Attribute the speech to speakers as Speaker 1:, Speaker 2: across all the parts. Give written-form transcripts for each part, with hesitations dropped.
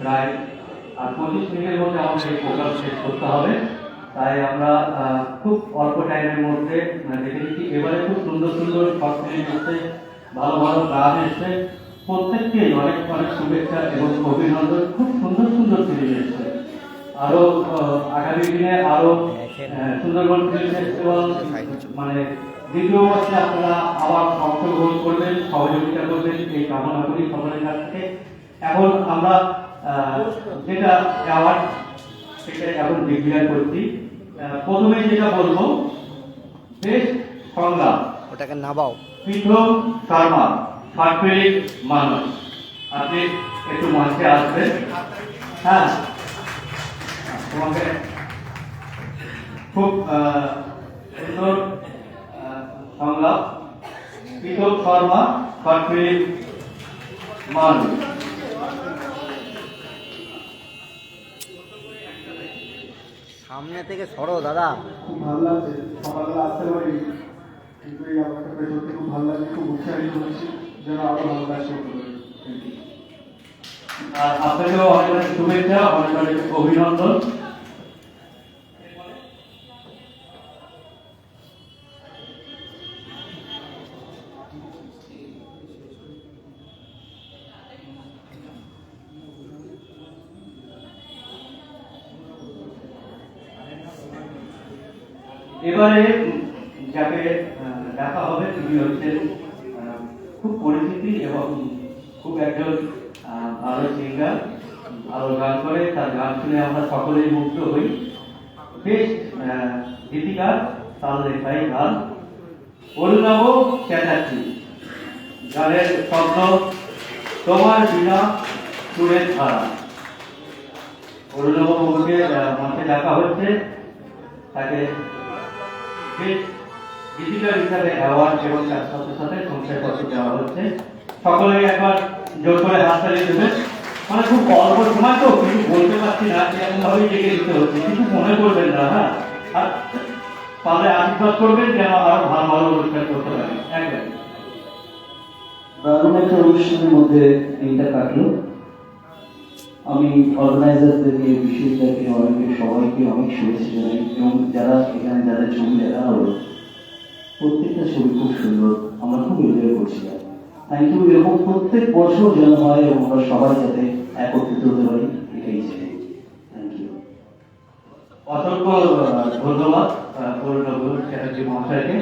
Speaker 1: প্রায় 25 মিনিটের মধ্যে আমাদের এই প্রোগ্রাম শেষ করতে হবে। তাই আমরা খুব অল্প টাইমের মধ্যে দেখে নিচ্ছি। এবারে খুব সুন্দর সুন্দর শর্ট ফিল্ম এসছে, ভালো ভালো গান এসছে, প্রত্যেককেই অনেক অনেক শুভেচ্ছা এবং অভিনন্দন। খুব সুন্দর সুন্দর ফিল্ম এসছে। আরো আগামী দিনে আরো সুন্দরবন ফিল্ম ফেস্টিভ্যাল মানে দ্বিতীয় বর্ষে আপনারা আবার অংশগ্রহণ করবেন, সহযোগিতা করবেন, এই কামনা করি সকলের কাছ থেকে। এখন আমরা যেটা অ্যাওয়ার্ড সেটা এখন ডিক্লেয়ার করছি। প্রথমে যেটা বলবো, বেস্ট সংলাপ
Speaker 2: ওটাকে নাবাও
Speaker 1: বিক্রম শর্মা, সাতফেরিক মানুষ। আপনি একটু মঞ্চে আসবেন। হ্যাঁ, তোমাকে খুব সুন্দর সংলাপ বিক্রম শর্মা, সাতফেরিক মানুষ।
Speaker 2: সামনে থেকে সরো দাদা।
Speaker 3: খুব ভালো লাগছে, সকালবেলা আসতে পারি, কিন্তু এই ব্যাপারটা সত্যি খুব ভালো লাগে, খুব উৎসাহিত হচ্ছি যেন আরো ভালো কাজ করতে পারি।
Speaker 1: আর আপনাকেও অনেক অনেক শুভেচ্ছা, অনেক অনেক অভিনন্দন। এবারে যাকে দেখা হবে তিনি হচ্ছেন খুব পরিচিতি এবং খুব একজন ভালো সিঙ্গার, ভালো গান করে। তার গান শুনে আমরা সকলেই মুগ্ধ হই। বেশ গীতিকার, তার লেখাই গান অরুণাভ চ্যাটার্জি। গানের শব্দ তোমার বিনা সুরের ধারা। অরুণাভ বাবুকে মঞ্চে ডাকা হচ্ছে। তাকে গীতিকার হিসাবে অ্যাওয়ার্ড এবং তার সাথে সাথে শংসাপত্র দেওয়া হচ্ছে। সকলে একবার জোর করে হাততালি দেবেন। মানে খুব অল্প সময় তো কিছু বলতে পারছি না, এরকম ভাবেই ডেকে দিতে হচ্ছে, কিছু মনে করবেন না। হ্যাঁ, আর তাহলে আশীর্বাদ করবেন যেন আরো ভালো ভালো অনুষ্ঠান করতে পারি। একদম
Speaker 4: দারুণ একটা অনুষ্ঠানের মধ্যে দিনটা কাটলো। আমি অর্গানাইজারদেরকে, বিশ্ববিদ্যালয়কে, অনেকে সবাইকে অনেক শুভেচ্ছা জানাই এবং যারা এখানে যাদের ছবি দেখা হলো প্রত্যেকটা ছবি খুব সুন্দর, আমরা খুব এনজয় করছিলাম। Thank you. এরকম প্রত্যেক বছর যেন হয় এবং আমরা সবাই যাতে একত্রিত হতে পারি, এটাই চাই। Thank you.
Speaker 1: অসংখ্য ধন্যবাদ অরুণাভ চ্যাটার্জি মহাশয়কে।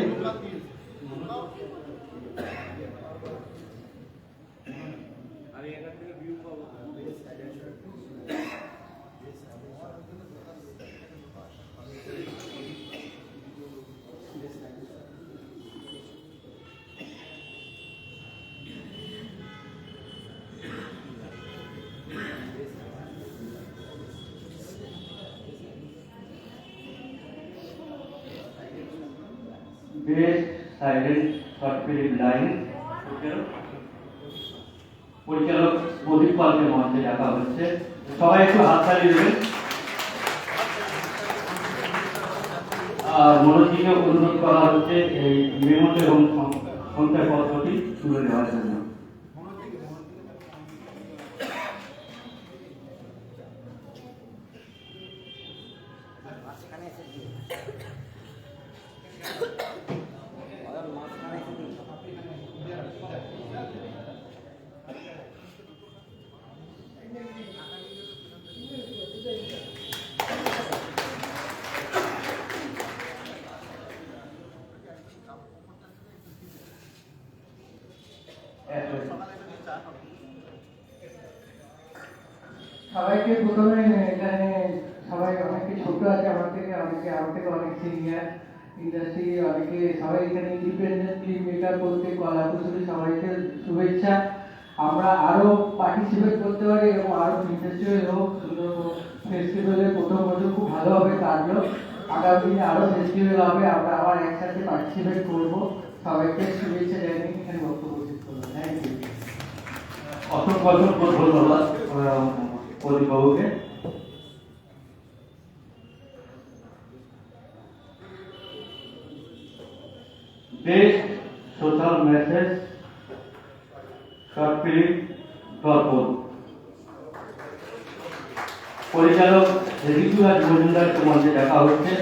Speaker 1: Best silent short film line পরিচালক প্রদীপ পালকে মঞ্চে ডাকা হচ্ছে। সবাই একটু হাততালি দেবেন। আর মনোজিকে অনুরোধ করা হচ্ছে এই মেমোতে এবং সংখ্যাপত্রটি তুলে দেওয়ার জন্য।
Speaker 3: সবাইকে প্রথমে এখানে সবাই অনেকে ছোট আছে আমার থেকে, অনেকে আমার থেকে অনেক সিনিয়র ইন্ডাস্ট্রি, অনেকে সবাই এখানে ইন্ডিপেন্ডেন্ট ফিল্ম মেকার করতে কলা কুশলী, সবাইকে শুভেচ্ছা। আমরা আরো পার্টিসিপেট করতে পারি এবং আরো ফিল্ম ফেস্টিভ্যাল হোক। সুন্দর ফেস্টিভ্যালের প্রথম বছর খুব ভালোভাবে কাটলো, আগামী দিনে আরো ফেস্টিভ্যাল হবে, আমরা আবার একসাথে পার্টিসিপেট করবো। সবাইকে শুভেচ্ছা জানিয়ে এখানে বক্তব্য শেষ করবো। Thank you.
Speaker 1: অসংখ্য অসংখ্য ধন্যবাদ প্রদীপ বাবুকে। Best social message short film Darpan. পরিচালক ঋতুরাজ মজুমদারকে মঞ্চে দেখা হচ্ছে।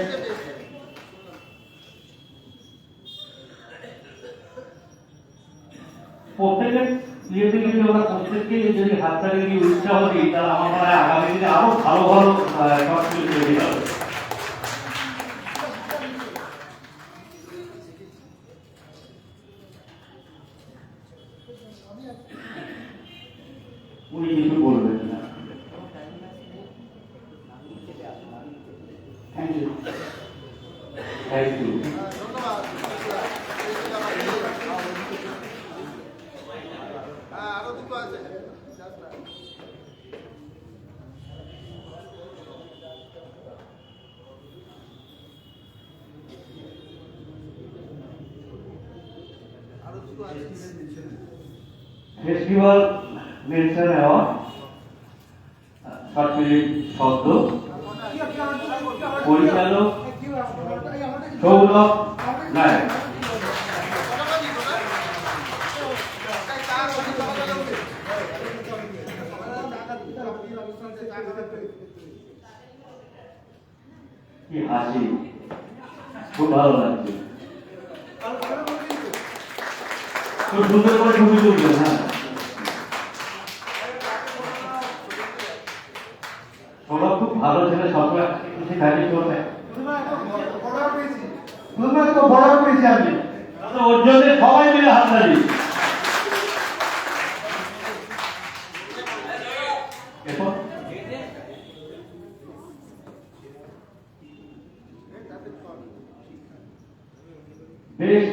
Speaker 1: প্রত্যেকের ইয়েতে যদি আমরা প্রত্যেককে যদি হাততালি দিয়ে উৎসাহ দিই, তাহলে আমার মনে হয় আগামী দিনে আরো ভালো ভালো শর্ট ফিল্ম তৈরি হবে। উনি কিছু বলবেন না। Thank you, thank you. Festival mention award short film Shabda, পরিচালক সৌরভ নায়ক। কি হাসি, খুব ভালো লাগছে। খুব সুন্দর করে ছবি তুলবেন। হ্যাঁ, সৌরভ খুব ভালো ছেলে, সবসময় কিছু কাজই করবে। ওর জন্য সবাই মিলে হাততালি। বেশ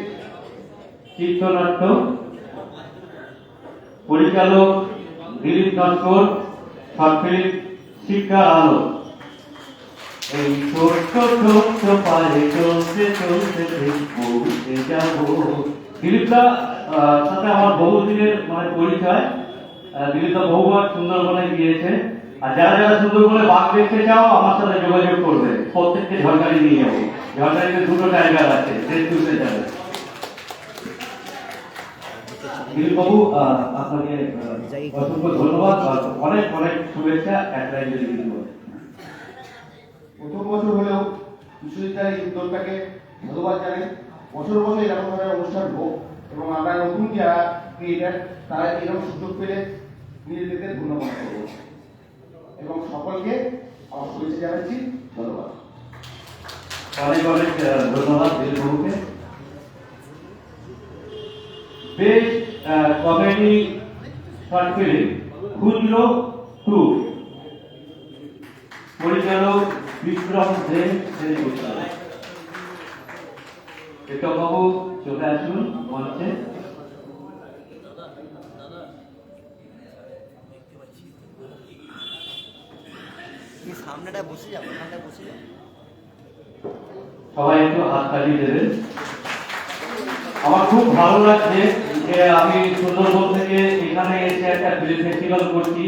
Speaker 1: চিত্রনাট্য, পরিচালক দিলীপ নস্কর, শর্ট ফিল্ম শিক্ষার আলো। এই ছোট্ট ছোট্ট পায়ে চলতে চলতে পৌঁছে যাবো। দিলীপদা সাথে আমার বহুদিনের পরিচয়। দিলীপদা বহুবার সুন্দরবনে গিয়েছে। আর যারা যারা সুন্দরবনে বাঘ দেখতে চাও, আমার সাথে যোগাযোগ করবে, প্রত্যেককে ঝড়গাড়ি নিয়ে যাবো। ঝড়গাড়িতে দুটো টাইগার আছে, দেশ তুলতে যাবে। দিলীপবাবু, আপনাকে অসংখ্য ধন্যবাদ, অনেক অনেক শুভেচ্ছা। এক লাইনে লিখে দেবো।
Speaker 5: প্রথম বছর হলেও বিশ্ববিদ্যালয় এই উদ্যোগটাকে ধন্যবাদ জানাই। বছর বছর এরকম ধরনের অনুষ্ঠান হোক এবং আমরা নতুন যারা ক্রিয়েটার তারা এরকম সুযোগ পেলে নিজেদেরকে ধন্যবাদ করব এবং সকলকে আমার শুভেচ্ছা জানাচ্ছি। ধন্যবাদ।
Speaker 1: অনেক অনেক ধন্যবাদ দিলীপবাবুকে। বেস্ট কমেডি শর্ট ফিল্ম খুচরো 2, পরিচালক বিক্রম দেব। বিক্রমবাবু চলে আসুন মঞ্চে।
Speaker 2: সামনেটা বসে যাবো, সামনেটা বসে যাবো।
Speaker 1: সবাই একটু হাততালি দেবেন। আমার খুব ভালো লাগছে যে আমি সুন্দরবন থেকে এখানে এসে একটা ফিল্ম ফেস্টিভ্যাল করছি,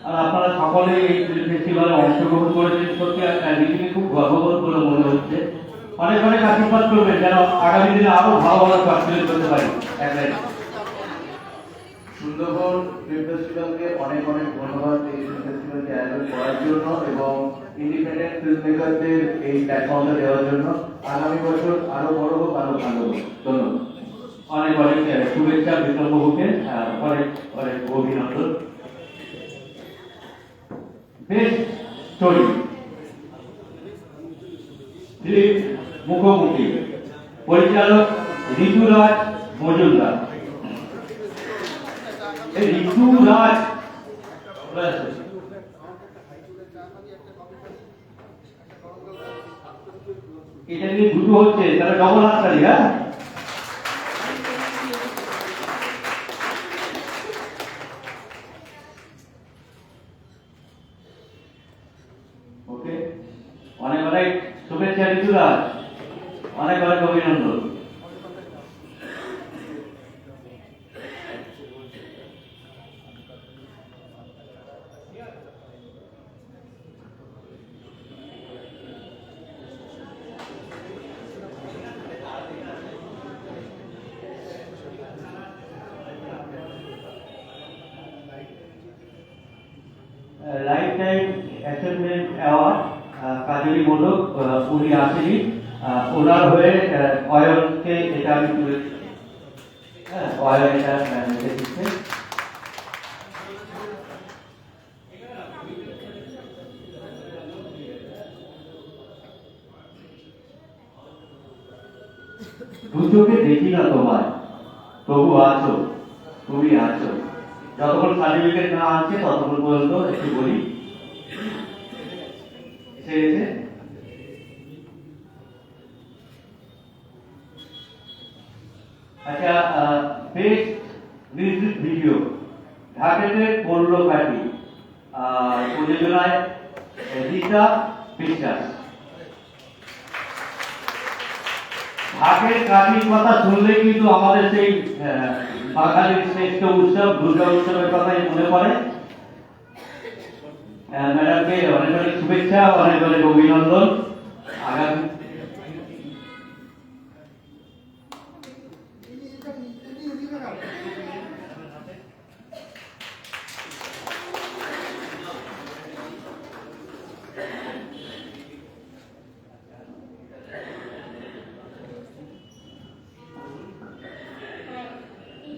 Speaker 1: আর আপনারা সকলে এই ফিল্ম ফেস্টিভ্যালে অংশগ্রহণ করেছেন। সত্যি নিজেকে খুব গর্ববোধ বলে মনে হচ্ছে। অনেক অনেক আশীর্বাদ করবেন যেন আগামী দিনে আরো ভালো ভালো শর্ট ফিল্ম করতে পারি।
Speaker 5: সুন্দরবন ফিল্ম ফেস্টিভ্যালকে অনেক অনেক ধন্যবাদ এই ফিল্ম ফেস্টিভ্যালকে আয়োজন করার জন্য এবং ইন্ডিপেন্ডেন্ট ফিল্ম মেকারদের এই প্ল্যাটফর্মটা দেওয়ার জন্য। আগামী বছর আরো বড় হোক, আরো ভালো হোক। ধন্যবাদ।
Speaker 1: অনেক অনেক শুভেচ্ছা বিক্রমবাবুকে, অনেক অনেক অভিনন্দন। বেস্ট স্টোরি ফিল্ম মুখোমুখি, পরিচালক ঋতুরাজ মজুমদার। এই ঋতুরাজ এটা নিয়ে দুটো হচ্ছে, তাহলে ডবল হাততালি। হ্যাঁ, ওকে, অনেক অনেক শুভেচ্ছা ঋতুরাজ, অনেক অনেক অভিনন্দন। Lifetime achievement award Kajli Modak উনি আসেনি, ওনার হয়ে অয়নকে এটা আমি তুলে দিচ্ছি। হ্যাঁ, অয়ন এটা লিখে দিচ্ছে। দু চোখে দেখি না তোমায়, তবু আছো, তুমি আছো। যতক্ষণ সার্টিফিকেট না আছে ততক্ষণ পর্যন্ত একটু বলি। এসে গেছে। আচ্ছা, বেস্ট মিউজিক ভিডিও ঢাকাতে পড়লো কাটি, প্রযোজনায় রীতা বিশ্বাস। ঢাকের কাঠির কথা শুনলে কিন্তু আমাদের সেই বাঙালির শ্রেষ্ঠ উৎসব দুর্গা উৎসবের কথাই মনে পড়ে। ম্যাডামকে অনেক অনেক শুভেচ্ছা, অনেক অনেক অভিনন্দন। আগামী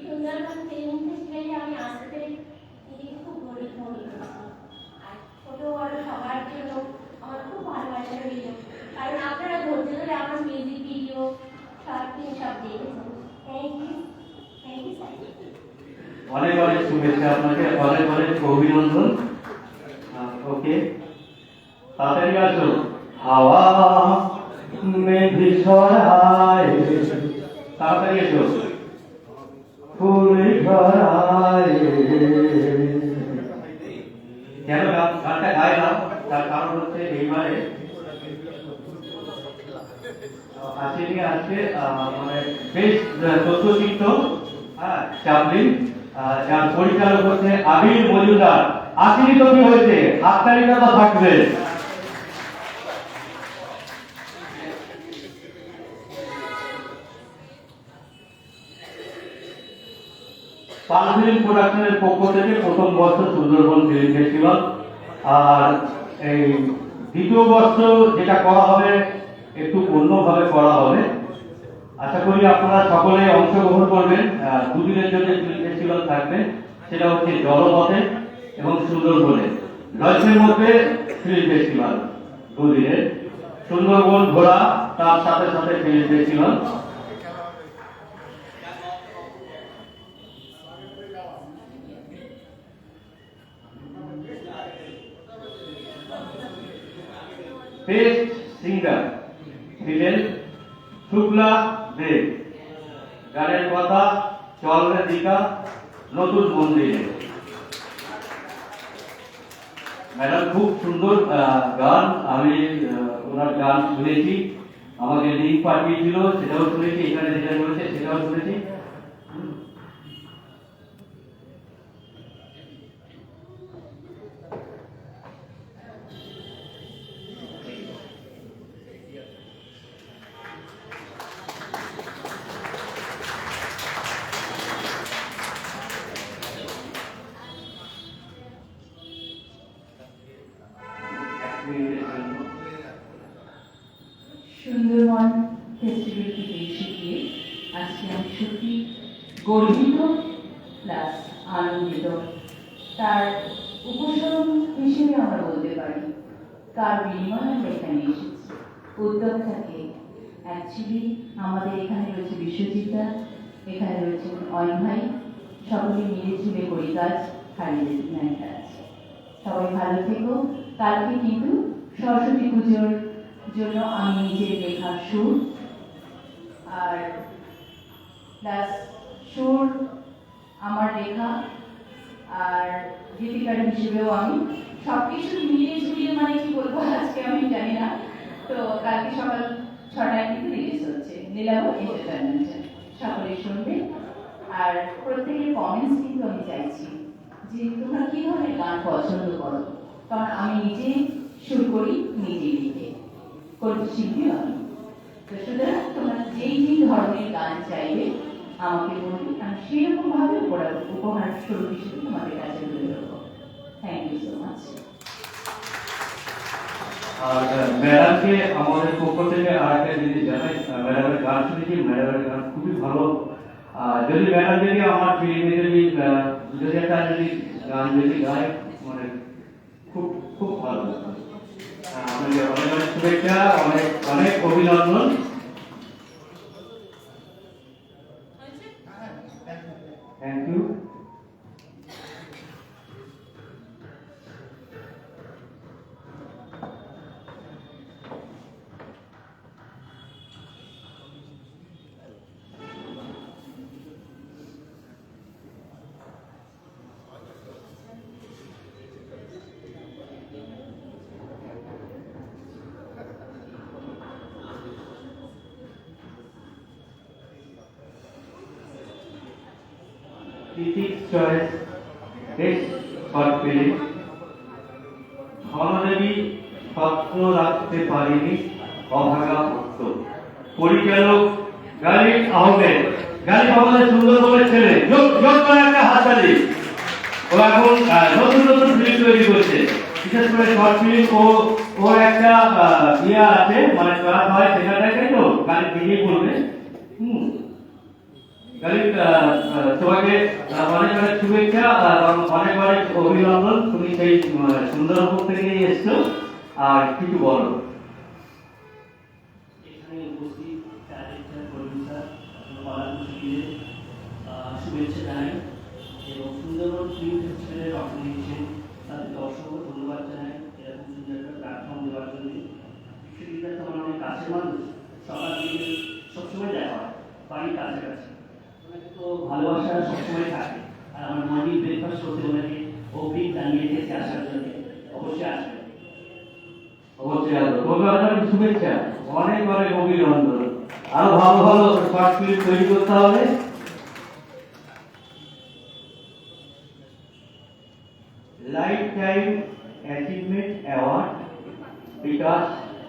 Speaker 6: সুন্দরবন ফিল্ম ফেস্টিভ্যালে আমি আসতে পেরে নিজেকে খুব গরিব মনে করছি। আর ছোট বড় সবার জন্য আমার খুব ভালোবাসা রইল, কারণ আপনারা ধৈর্য ধরে আমার মিউজিক ভিডিও শর্ট ফিল্ম সব দেখেছেন। Thank you sir.
Speaker 1: অনেক অনেক শুভেচ্ছা আপনাকে, অনেক অনেক অভিনন্দন। ওকে, তাড়াতাড়ি আসো। হাওয়া মেঘে ছড়ায়, তাড়াতাড়ি এসো। ফুলে ছড়ায়। কেন গানটা গায় না, তার কারণ হচ্ছে এইবারে আসেনি আজকে মানে বেশ তথ্যচিত্র, হ্যাঁ, চাপলিন, যার পরিচালক হচ্ছে আবির মজুমদার। আসেনি তো কি হয়েছে, হাততালিটা তো থাকবে। পাল ফিল্ম প্রোডাকশনের পক্ষ থেকে প্রথম বর্ষ সুন্দরবন ফিল্ম ফেস্টিভ্যাল, আর এই দ্বিতীয় বর্ষ যেটা করা হবে একটু অন্যভাবে করা হবে। আশা করি আপনারা সকলে অংশগ্রহণ করবেন। দুদিনের জন্য ফিল্ম ফেস্টিভ্যাল থাকবে, সেটা হচ্ছে জলপথে এবং সুন্দরবনে। লঞ্চের মধ্যে ফিল্ম ফেস্টিভ্যাল দুদিনের, সুন্দরবন ঘোরা, তার সাথে সাথে ফিল্ম ফেস্টিভ্যাল। বেস্ট সিঙ্গার ছিলেন শুক্লা দেব। গানের কথা চল রে দিকা নতুন মন্দিরে। ম্যাডাম খুব সুন্দর গান, আমি ওনার গান শুনেছি, আমাকে লিঙ্ক পাঠিয়েছিল, সেটাও শুনেছি, এখানে যেটা বলেছে সেটাও শুনেছি।
Speaker 7: সুন্দরবন ফেস্টিভ্যাল থেকে এসে গিয়ে আজকে আমি সত্যি গর্বিত প্লাস আনন্দিত। তার উপসর্গ হিসেবে আমরা বলতে পারি কার বিনিময়ে আমরা এখানে এসেছি, উদ্যোক্তাকে। অ্যাকচুয়ালি আমাদের এখানে রয়েছে বিশ্বজিৎ, এখানে রয়েছে অয়ন ভাই, সকলে মিলে ঝুলে করি কাজ, হারিয়ে নেয় কাজ। সবাই ভালো থেকো। কালকে কিন্তু সরস্বতী পুজোর জন্য আমি নিজের লেখা সুর আর প্লাস সুর আমার লেখা আর গীতিকার হিসেবেও আমি সবকিছু মিলিয়ে ঝুলিয়ে, মানে কি বলবো আজকে আমি জানি না। তো কালকে সকাল 6টায় কিন্তু রিলিজ হচ্ছে নীলাভ এন্টারটেইনমেন্ট, সকলে শুনবে। আর প্রত্যেকের কমেন্টস কিন্তু আমি চাইছি যে তোমরা কি ধরনের গান পছন্দ করো, কারণ আমি নিজে সুর করি, নিজে লিখে কণ্ঠশিল্পীও আমি। তো সুতরাং তোমরা যেই ধরনের গান চাইবে আমাকে বলবে, আমি সেরকম ভাবে উপহার স্বরূপ হিসেবে তোমাদের কাছে তুলে দেবো। Thank you so much.
Speaker 1: আর ম্যাডামকে আমাদের পক্ষ থেকে আর একটা জিনিস জানাই, ম্যাডামের গান শুনেছি, ম্যাডামের গান খুবই ভালো। যদি ম্যাডাম যদি আমার ফিল্মে যদি একটা যদি গান যদি গায়, মানে খুব খুব ভালো লাগবে। আপনাকে অনেক অনেক শুভেচ্ছা, অনেক অনেক অভিনন্দন। Thank you. Critics' Choice Best Short Film, ধনদেবী স্বপ্ন রাখতে পারিনি অভাগা ভক্ত, পরিচালক গালিব আহমেদ। গালিব আমাদের সুন্দরবনের ছেলে, যোগ করে একটা হাততালি। ও এখন নতুন নতুন ফিল্ম তৈরি করছে, বিশেষ করে শর্ট ফিল্ম। ও একটা ইয়ে আছে, মানে ক্লাস হয় সেখানটাকে, তো গালিব নিজেই বলবে। গালিব, তোমাকে অনেক অনেক শুভেচ্ছা এবং অনেক অনেক অভিনন্দন। তুমি সেই সুন্দরবন থেকে এসছো, আর কিছু বলো।
Speaker 4: এখানে উপস্থিত ডাইরেক্টর, প্রডিউসার, কলাকুশলীদের শুভেচ্ছা জানাই এবং সুন্দরবন ফিল্ম ফেস্টিভ্যালের অংশ নিয়েছেন তাদের দর্শকও ধন্যবাদ জানাই এরকম সুন্দর একটা প্ল্যাটফর্ম দেওয়ার জন্য। বিশ্ববিদ্যালয় তো আমার অনেক কাছের মানুষ, সকাল দিকে সবসময় দেখা হয়, বাড়ির কাছাকাছি। ওনাকে তো ভালোবাসা সবসময় থাকে, আর আমার মর্নিং ব্রেকফাস্ট করতে ওনাকে অগ্রিম জানিয়ে রেখেছি আসার জন্য। অবশ্যই আসবেন।
Speaker 1: অবশ্যই আসবো। তোমাকে অনেক অনেক শুভেচ্ছা, অনেক অনেক অভিনন্দন। আরো ভালো ভালো শর্ট ফিল্ম তৈরি করতে হবে। লাইফ টাইম অ্যাচিভমেন্ট অ্যাওয়ার্ড বিকাশ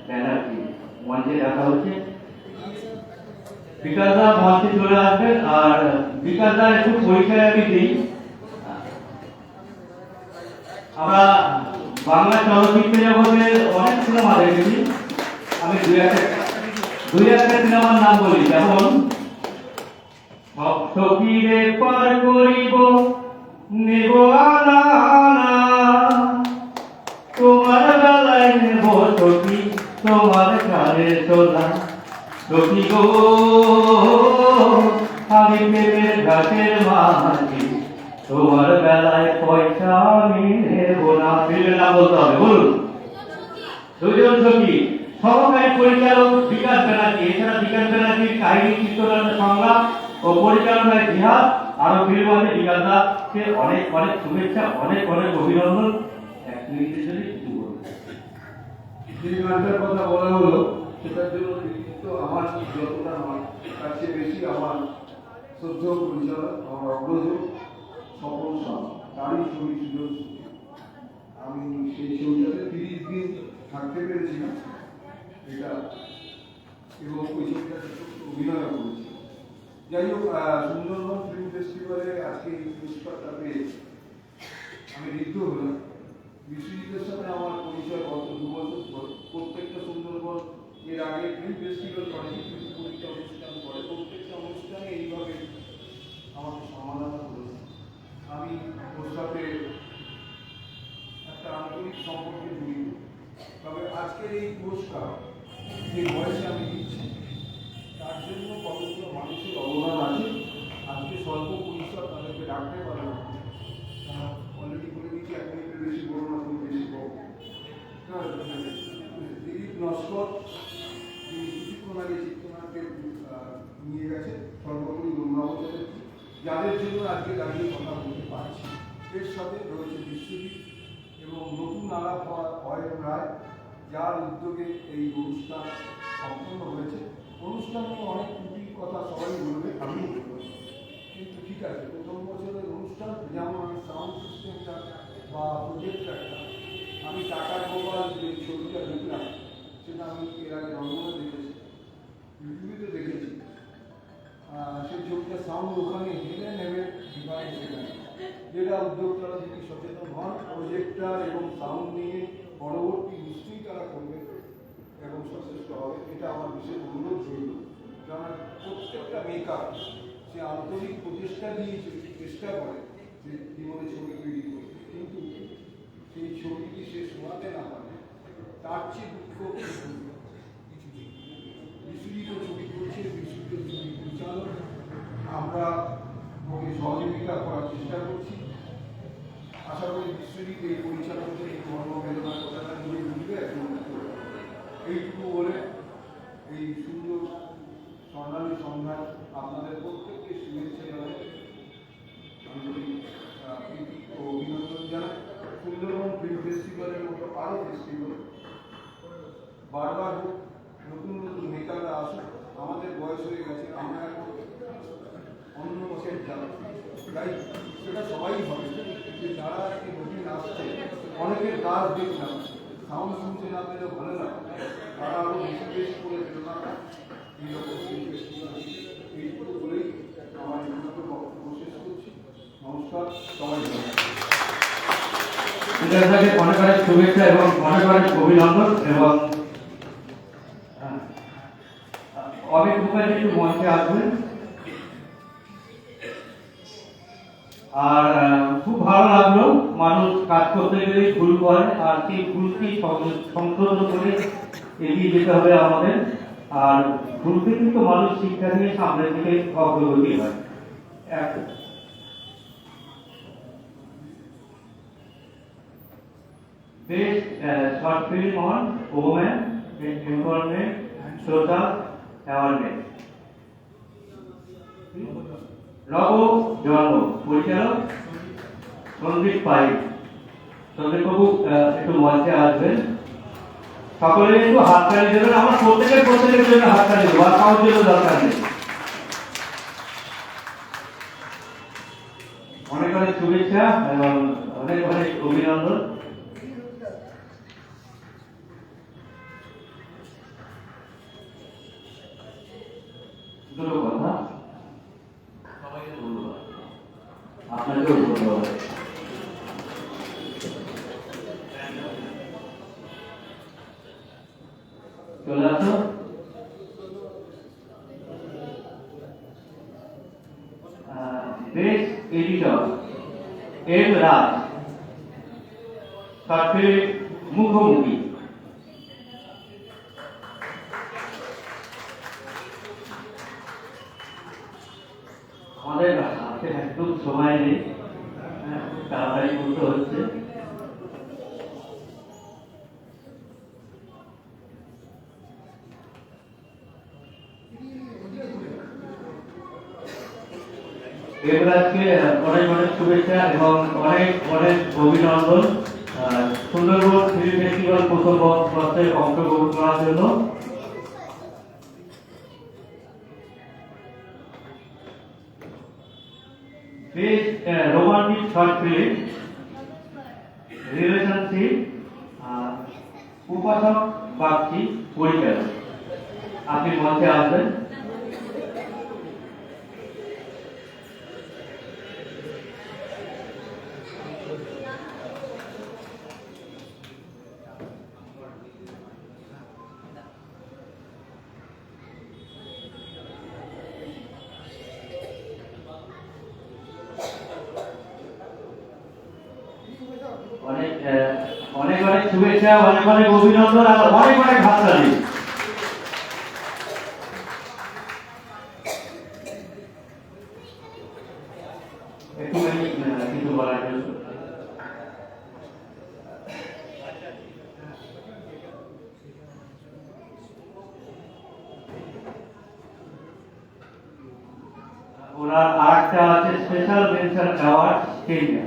Speaker 1: ব্যানার্জি মঞ্চে দেখা হচ্ছে। বিকাশ দা মঞ্চে চলে আসবেন। আর বিকাশ দা একটু পরিচয় আমি দিই। আমরা বাংলা চলচ্চিত্র জগতের অনেক সিনেমা দেখেছি। আমি দুই একটা সিনেমার নাম বলি, যেমন সখীরে পার করিব নেব আনা, তোমার বেলায় নেব সখী তোমার গানের তোলা, সখী গো আমি প্রেমের ঘাটের মাঝি, তোমার বেলায় পয়সা আমি নেব না। ফিল্মের নাম বলতে হবে, বলুন। দুজন সখী, সহকারী পরিচালক বিকাশ ব্যানার্জি। এছাড়া বিকাশ ব্যানার্জির কাহিনী, চিত্রনাট্য, সংলাপ ও পরিচালনায় জিহাদ। আরো ফিল্ম আছে। বিকাশ দাকে অনেক অনেক শুভেচ্ছা, অনেক অনেক অভিনন্দন। এক মিনিটের জন্য কিছু বলুন।
Speaker 8: যে গানটার কথা বলা হলো সেটার জন্য কৃতিত্ব আমার যতটা নয়, তার চেয়ে বেশি আমার শ্রদ্ধেয় পরিচালক, আমার অগ্রজ স্বপন সাহা, তারই ছবি সুযোগ। আমি সেই ছবিটাতে 30 দিন থাকতে পেরেছিলাম এটা, এবং ওই ছবিটাতে অভিনয় করেছি। যাই হোক, সুন্দরবন ফিল্ম ফেস্টিভ্যালে আজকে এই পুরস্কারটা পেয়ে আমি ঋদ্ধ হলাম। বিশ্বজিতের সাথে আমার পরিচয় গত 2 বছর ধরে। প্রত্যেকটা সুন্দরবন এর আগে ফিল্ম ফেস্টিভ্যাল করে, কিছু পরীক্ষা অনুষ্ঠান করে, প্রত্যেকটা অনুষ্ঠানে এইভাবে আমাকে সম্মাননা করেছে। আমি ওর সাথে একটা আন্তরিক সম্পর্কে জড়িত। তবে আজকের এই পুরস্কার যে বয়সে আমি দিচ্ছি, তার জন্য কতগুলো মানুষের অবদান আছে। আজকে স্বল্প পরিসর তাদেরকে রাখতে পারে না, অলরেডি করে দিচ্ছি। 1 মিনিটের বেশি বড় না, তুমি বেশি বড়। দিলীপ নস্কর, যিনি কিছুক্ষণ আগে চিত্রনাট্যে নিয়ে গেছে, সর্বোপরি গৌরব চ্যাটার্জি, যাদের জন্য আজকে দাঁড়িয়ে কথা বলতে পারছি। এর সাথে রয়েছে বিশ্বজিৎ এবং নতুন আলাপ অয়ন রায়, যার উদ্যোগে এই অনুষ্ঠান সম্পন্ন হয়েছে। অনুষ্ঠান নিয়ে অনেক ত্রুটির কথা সবাই বলবে, আমি বলবো, কিন্তু ঠিক আছে। প্রথম বছরের অনুষ্ঠান, যেমন আমি সাউন্ড সিস্টেমটা বা প্রজেক্টরটা, আমি টাকার গোপাল যে ছবিটা দেখলাম, সেটা আমি এর আগে রঙ্গনে দেখেছি, ইউটিউবে দেখেছি। সেই ছবিটা সাউন্ড ওখানে হেলে নেবে ডিভাইস, যেটা উদ্যোক্তারা যদি সচেতন হন, প্রজেক্টর এবং সাউন্ড নিয়ে পরবর্তী নিশ্চয়ই তারা করবে। সশ্রেষ্ঠ হবে, এটা আমার বিশেষ অনুরোধ রইল। কারণ প্রত্যেকটা মেকআপ সে আন্তরিক প্রচেষ্টা দিয়ে চেষ্টা করে যে জীবনে ছবি তৈরি করতে, কিন্তু সেই ছবিটি সে শোনাতে না পারে তার চেয়ে দুঃখ বিশ্বজিৎ ছবি করছে, বিশ্বজিৎ ছবি পরিচালক, আমরা ওকে সহযোগিতা করার চেষ্টা করছি। আশা করি বিশ্বজিৎ এই পরিচালকের এই কর্মবেদনার কথাটা নিয়ে বুঝবে এবং এইটুকু বলে এই সুন্দর স্বর্ণালী সন্ধ্যায় আপনাদের প্রত্যেককে শুভেচ্ছা জানাই, আন্তরিক প্রীতি ও অভিনন্দন জানাই। সুন্দরবন ফিল্ম ফেস্টিভ্যালের মতো আরও ফেস্টিভ্যাল বারবার হোক, নতুন নতুন নেতারা আসুক। আমাদের বয়স হয়ে গেছে, আমরা এখন অন্য বছর যাব, তাই সেটা সবাই হবে যে যারা একটি নতুন আসছে, অনেকের কাজ দেখলাম, সাউন্ড শুনতে না পেলেও ভালো লাগে, তারা আরও বেশি বেশি করে প্রেরণা এইরকম এইটুকু বলেই আমার এই বক্তব্য শেষ করছি। নমস্কার, সবাই ভালো।
Speaker 1: আপনাকে অনেক অনেক শুভেচ্ছা এবং অনেক অনেক অভিনন্দন। এবং অনেক মুখার্জি একটু মঞ্চে আসবেন। আর খুব ভালো লাগলো, মানুষ কাজ করতে গেলে ভুল করে, আর সেই ভুলটি সংশোধন করে এগিয়ে যেতে হবে আমাদের। আর ভুল থেকে তো মানুষ শিক্ষা নিয়ে সামনের দিকে অগ্রগতি হয়। Best short film on women empowerment and social awareness. নব জন্ম পরিচালক সন্দীপ পাই। সন্দীপ বাবু একটু মঞ্চে আসবেন। সকলে একটু হাততালি দেবেন। আমার প্রত্যেকের জন্য হাততালি দেবো, আর কারোর জন্য দরকার নেই। অনেক অনেক শুভেচ্ছা এবং অনেক অনেক অভিনন্দন। দুটো কথা, সবাইকে ধন্যবাদ, আপনাকেও ধন্যবাদ। চলে আসো। বেস্ট এডিটর এম রাজ, শর্ট ফিল্ম মুখোমুখি। আমাদের হাতে একদম সময় নেই, তাড়াতাড়ি করতে হচ্ছে। দেবরাজকে অনেক অনেক শুভেচ্ছা এবং অনেক অনেক অভিনন্দন সুন্দরবন ফিল্ম ফেস্টিভ্যাল প্রথম বর্ষে অংশগ্রহণ করার জন্য। Best romantic short film relationship উপাসক বাগচি পরিচালক, আপনি মঞ্চে আসবেন। অনেক অনেক অনেক শুভেচ্ছা, অনেক অনেক অভিনন্দন আর অনেক অনেক হাততালি। একটুখানি কিছু বলার জন্য ওনার আরেকটা আছে স্পেশাল মেনশন অ্যাওয়ার্ড কেনিয়া।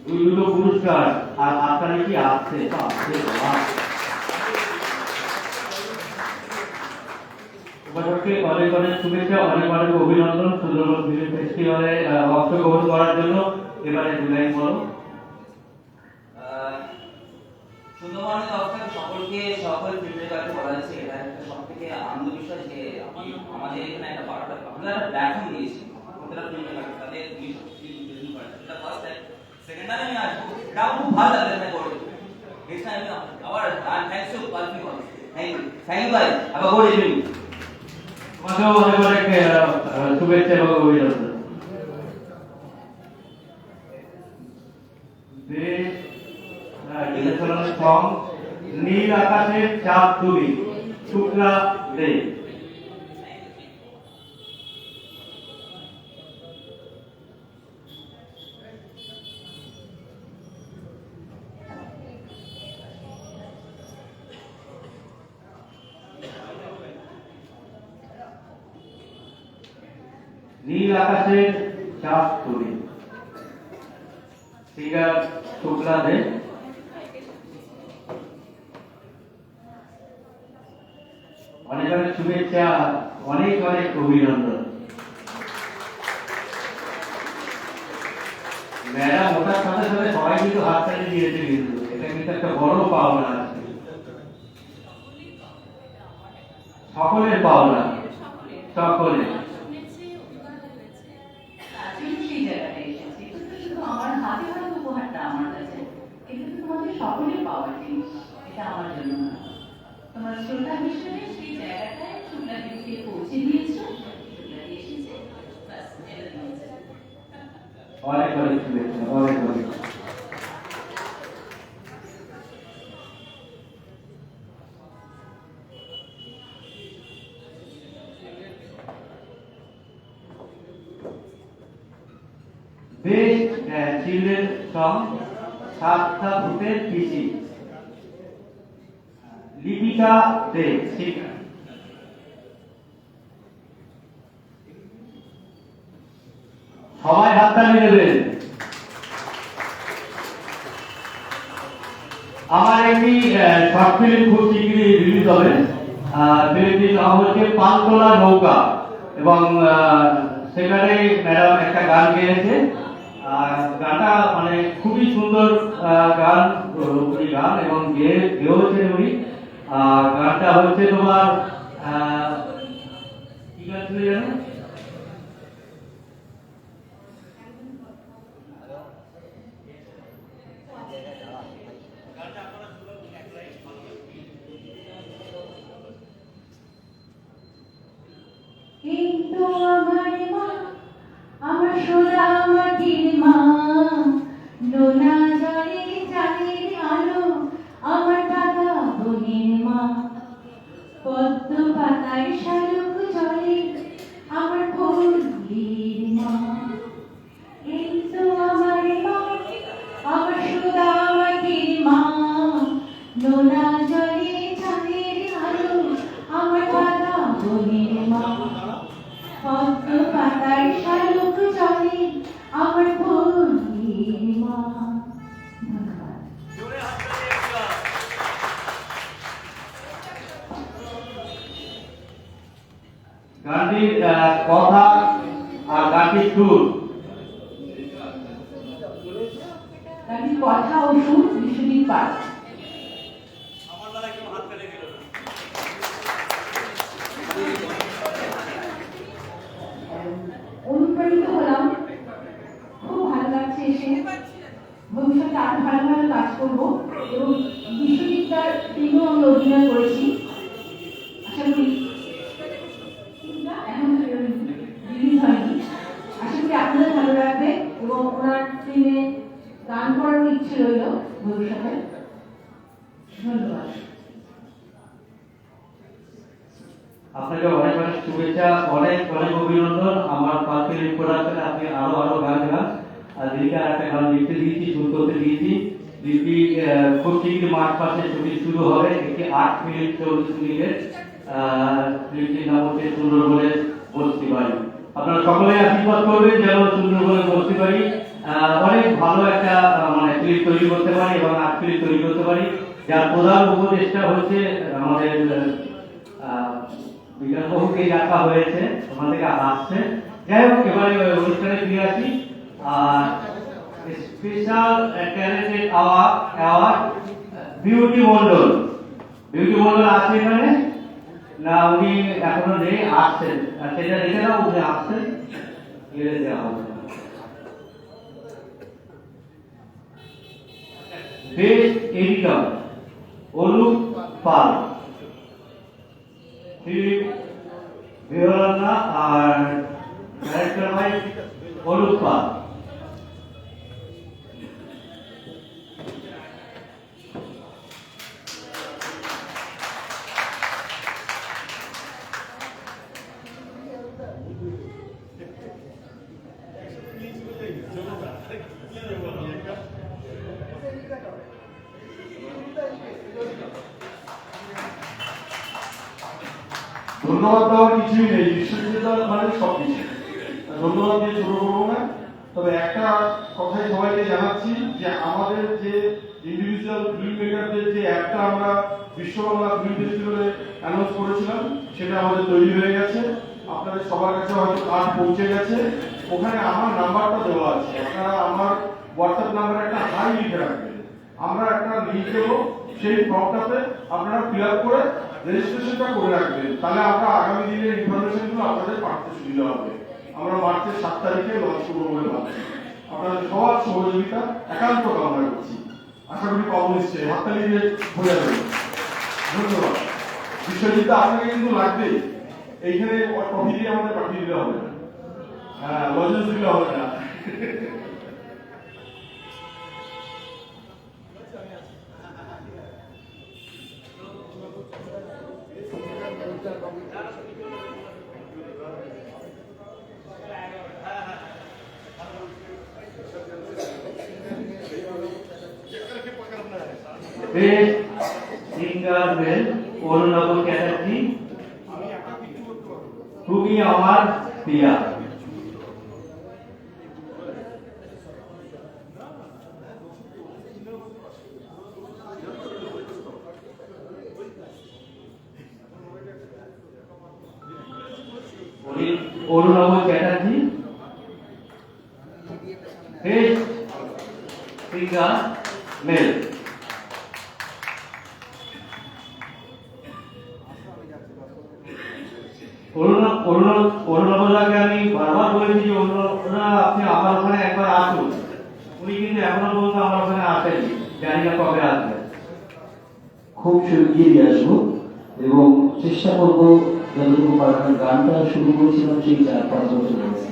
Speaker 1: দুটো পুরস্কার আর আপনারা কি আসছে অনেক অনেক শুভেচ্ছা, অনেক অনেক অভিনন্দন সুন্দরবন ফিল্ম ফেস্টিভ্যালে অংশগ্রহণ করার জন্য। এবারে জুলাই বলো।
Speaker 9: সুন্দরবনের তরফ থেকে সকলকে সকল ফিল্মের কাছে বলা যাচ্ছে এটা একটা সব থেকে আনন্দ বিষয় যে আমাদের এখানে একটা বারোটা আমরা একটা প্ল্যাটফর্ম দিয়েছি প্রত্যেকটা ফিল্মের কাছে তাদের ফার্স্ট টাইম। সেকেন্ড টাইম আমি আসবো, এটা আমার খুব ভালো লাগলো এখানে করে নেক্সট টাইম আবার থ্যাঙ্কস টু পালফি call thank you guys have a good evening
Speaker 1: তোমাকেও অনেক অনেক শুভেচ্ছা এবং অভিনন্দন। সং নীল আকাশের চাঁদ তুমি শুক্লা দে। নীল আকাশের চাঁদ তুমি সিঙ্গার শুক্লা দে। অনেক অনেক শুভেচ্ছা, অনেক অনেক অভিনন্দন। ম্যাডাম ওটার সাথে সাথে সবাই কিন্তু হাততালি দিয়েছে, কিন্তু এটা কিন্তু একটা বড় পাওনা আছে, সকলের পাওনা, সকলে।
Speaker 7: সেই জায়গাটায় এসেছি, কিন্তু শুধু আমার হাতে হাতে উপহারটা আমার কাছে, এটা তো তোমাদের সকলের পাওয়ার জিনিস, এটা আমার জন্য না। তোমার শ্রোতা হিসেবে সেই জায়গাটায় শুক্লা দিদিকে পৌঁছে দিয়েছো, শুক্লা দিয়ে এসেছে, ব্যাস এটা দিয়েছে।
Speaker 1: অনেক অনেক শুভেচ্ছা, অনেক অনেক। বেস্ট চিলড্রেন সং সাতটা ভূতের পিসি লিপিকা দে শিক্ষা। সবাই হাততালি দেবেন। আমার একটি শর্ট ফিল্ম খুব শীঘ্রই রিলিজ হবে। ফিল্মটির নাম হচ্ছে পানতোলা নৌকা, এবং সেখানে ম্যাডাম একটা গান গেয়েছে। গানটা মানে খুবই সুন্দর গান, উনি গান এবং গেয়েছেন উনি। গানটা হচ্ছে তোমার কি গান ছিল জানো?
Speaker 7: এই তো আমার মা, আমার সোনা মাটির মা, নোনা জলে চাঁদের আলো, আমার দাদা বোনের মা, পদ্ম পাতায় শালুক জলে, আমার পল্লীর মা। এই তো আমার মা, আমার সোনা মাটির মা, নোনা জলে চাঁদের আলো, আমার দাদা বোনের মা, পদ্ম পাতায় শালুক জলে, আমার পল্লীর মা। ধন্যবাদ।
Speaker 1: গানটির কথা আর গানটির সুর,
Speaker 7: গানটির কথা ও সুর বিশ্বজিৎ পাল। অনুপ্রাণিত হলাম, খুব ভালো লাগছে এসে। ভবিষ্যতে আরো ভালো ভালো কাজ করবো, এবং বিশ্বজিৎ তার ফিল্মেও আমি অভিনয় করেছি। আশা করি এখন রিলিজ হয়নি, আশা করি আপনাদের ভালো লাগবে, এবং ওনার ফিল্মে গান করার ইচ্ছে রইল ভবিষ্যতে। ধন্যবাদ।
Speaker 1: আপনাকে অনেক অনেক শুভেচ্ছা, অনেক অনেক অভিনন্দন। আমার পাশে প্রোডাকশনে আপনি আরো আরো গান গান। আর দিদিকে একটা গান লিখতে দিয়েছি, শুরু করতে দিয়েছি। দিদি খুব শীঘ্রই মার্চ মাসে শুটিং শুরু হবে। একটি 8 মিনিট 40 মিনিটের ফিল্মটির নাম হচ্ছে সুন্দরবনের বস্তি বাড়ি। আপনারা সকলে আশীর্বাদ করবেন যেন সুন্দরবনের বস্তি বাড়ি অনেক ভালো একটা মানে ফিল্ম তৈরি করতে পারি, এবং আর্ট ফিল্ম তৈরি করতে পারি, যার প্রধান উপদেষ্টা হচ্ছে আমাদের বিজ্ঞানবাবুকে রাখা হয়েছে, ওখান থেকে আসছে। যাই হোক, এবারে অনুষ্ঠানে ফিরে আসি। আর special talented award Beauty Mondal. Beauty Mondal আছে এখানে না? উনি এখনো নেই, আসছেন। সেটা দেখে নাও, উনি আসছেন, গেলে দেওয়া হবে। বেস্ট এডিটর অরূপ পাল, ভিওলানা আর ডাইরেক্টর ভাই অরূপ পাল।
Speaker 5: ধন্যবাদ দেওয়ার কিছুই নেই, বিশ্ববিদ্যালয় মানে সব কিছু। ধন্যবাদ দিয়ে ছোট করবো না, তবে একটা কথাই সবাইকে জানাচ্ছি যে আমাদের যে ইন্ডিভিজুয়াল ফিল্ম মেকারদের যে অ্যাপটা আমরা বিশ্ববাংলা ফিল্ম ফেস্টিভ্যালে অ্যানাউন্স করেছিলাম, সেটা আমাদের তৈরি হয়ে গেছে। আপনাদের সবার কাছে হয়তো কার্ড পৌঁছে গেছে। ওখানে আমার নাম্বারটা দেওয়া আছে, আপনারা আমার হোয়াটসঅ্যাপ নাম্বারে একটা হাই লিখে রাখবেন। আমরা একটা লিঙ্ক দেবো, সেই ফর্মটাতে আপনারা ফিল আপ করে রেজিস্ট্রেশনটা করে রাখবেন। তাহলে আমরা আগামী দিনের ইনফরমেশনগুলো আপনাদের পাঠাতে সুবিধা হবে। আমরা মার্চের 7 তারিখে লঞ্চ করবো বলে ভাবছি। আপনাদের সবার সহযোগিতা একান্ত কামনা করছি। আশা করি কম নিশ্চয়ই হাততালি দিয়ে হয়ে যাবে। ধন্যবাদ। বিশ্বজিৎ আপনাকে কিন্তু লাগবেই। এইখানে ট্রফি দিয়ে আমাদের পাঠিয়ে দিলে হবে না, হ্যাঁ লজেন্স দিলে হবে না।
Speaker 1: Best singer male Arunabha Chatterjee, তুমি আমার প্রিয়া। Arunabha Chatterjee, best singer male. অরুণাভদাকে আমি বারবার বলেছি যে অরুণা আপনি আমার ওখানে একবার আসুন, উনি কিন্তু এখনো পর্যন্ত আমার ওখানে আসেনি, জানি না কবে আসবেন।
Speaker 4: খুব শিগগিরই আসবো এবং চেষ্টা করবো যতটুকু পারবেন। গানটা শুরু করেছিলাম সেই 4-5 বছর হয়েছে।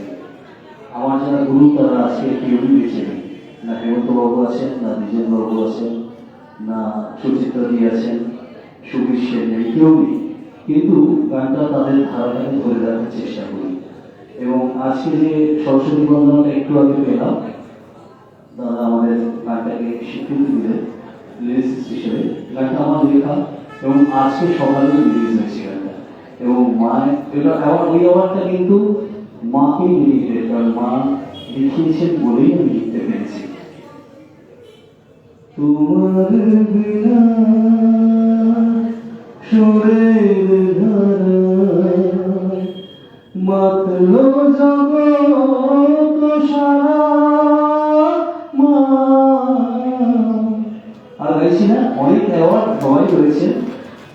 Speaker 4: আমার যারা গুরু তারা আজকে কেউই বেঁচে নেই, না হেমন্ত বাবু আছেন, না দ্বিজেন বাবু আছেন, না সুচিত্রাদি আছেন, সুবীর সেন নেই, কেউ নেই। কিন্তু গানটা তাদের ধারাটাকে ধরে রাখার চেষ্টা করি। এবং আজকে যে সরস্বতী বন্দনাটা একটু আগে পেলাম, দাদা আমাদের গানটাকে স্বীকৃতি দিলেন লিরিসিস্ট হিসেবে। গানটা আমার লেখা এবং আজকে সকালে রিলিজ হয়েছে গানটা। এবং মা এটা ওই অ্যাওয়ার্ডটা কিন্তু মাকেই লিখতে, কারণ মা লিখিয়েছেন বলেই আমি লিখতে পেরেছি। তোমার বিনা সুরের ধারায় মাতলো জগৎ সারা মা। আর গাইছি না, অনেক অ্যাওয়ার্ড সবাই রয়েছে,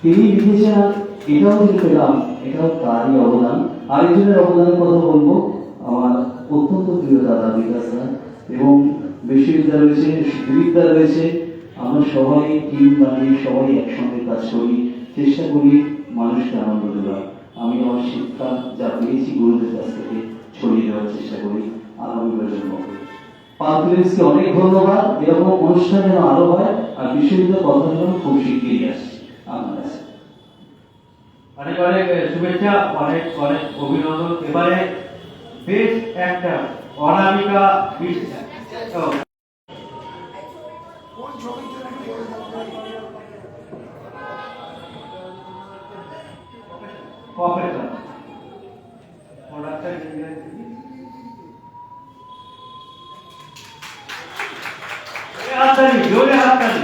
Speaker 4: তিনি লিখেছেন। আর এটাও যে পেলাম, এটাও তারই অবদান। আরেকজনের অবদানের কথা বলবো, আমার অত্যন্ত প্রিয় দাদা বিকাশ দা। এবং বিশ্ববিদ্যালয় রয়েছে, বিদ্যা রয়েছে, আমরা সবাই টিম বানিয়ে সবাই একসঙ্গে কাজ করি, চেষ্টা করি মানুষকে আনন্দ দেওয়ার। আমি আমার শিক্ষা যা পেয়েছি গুরুদের কাছ থেকে ছড়িয়ে দেওয়ার চেষ্টা করি আগামী প্রজন্মকে। পাবলিককে অনেক ধন্যবাদ। এরকম অনুষ্ঠান যেন আরো হয়, আর বিশ্ববিদ্যালয় কথা যেন খুব শিগগিরই আসছে আমার কাছে।
Speaker 1: অনেক অনেক শুভেচ্ছা, অনেক অনেক অভিনন্দন। এবারে বেস্ট অ্যাক্টর অনামিকা বিশ্বাস। প্রফেসর হাততালি, জোরে হাততালি।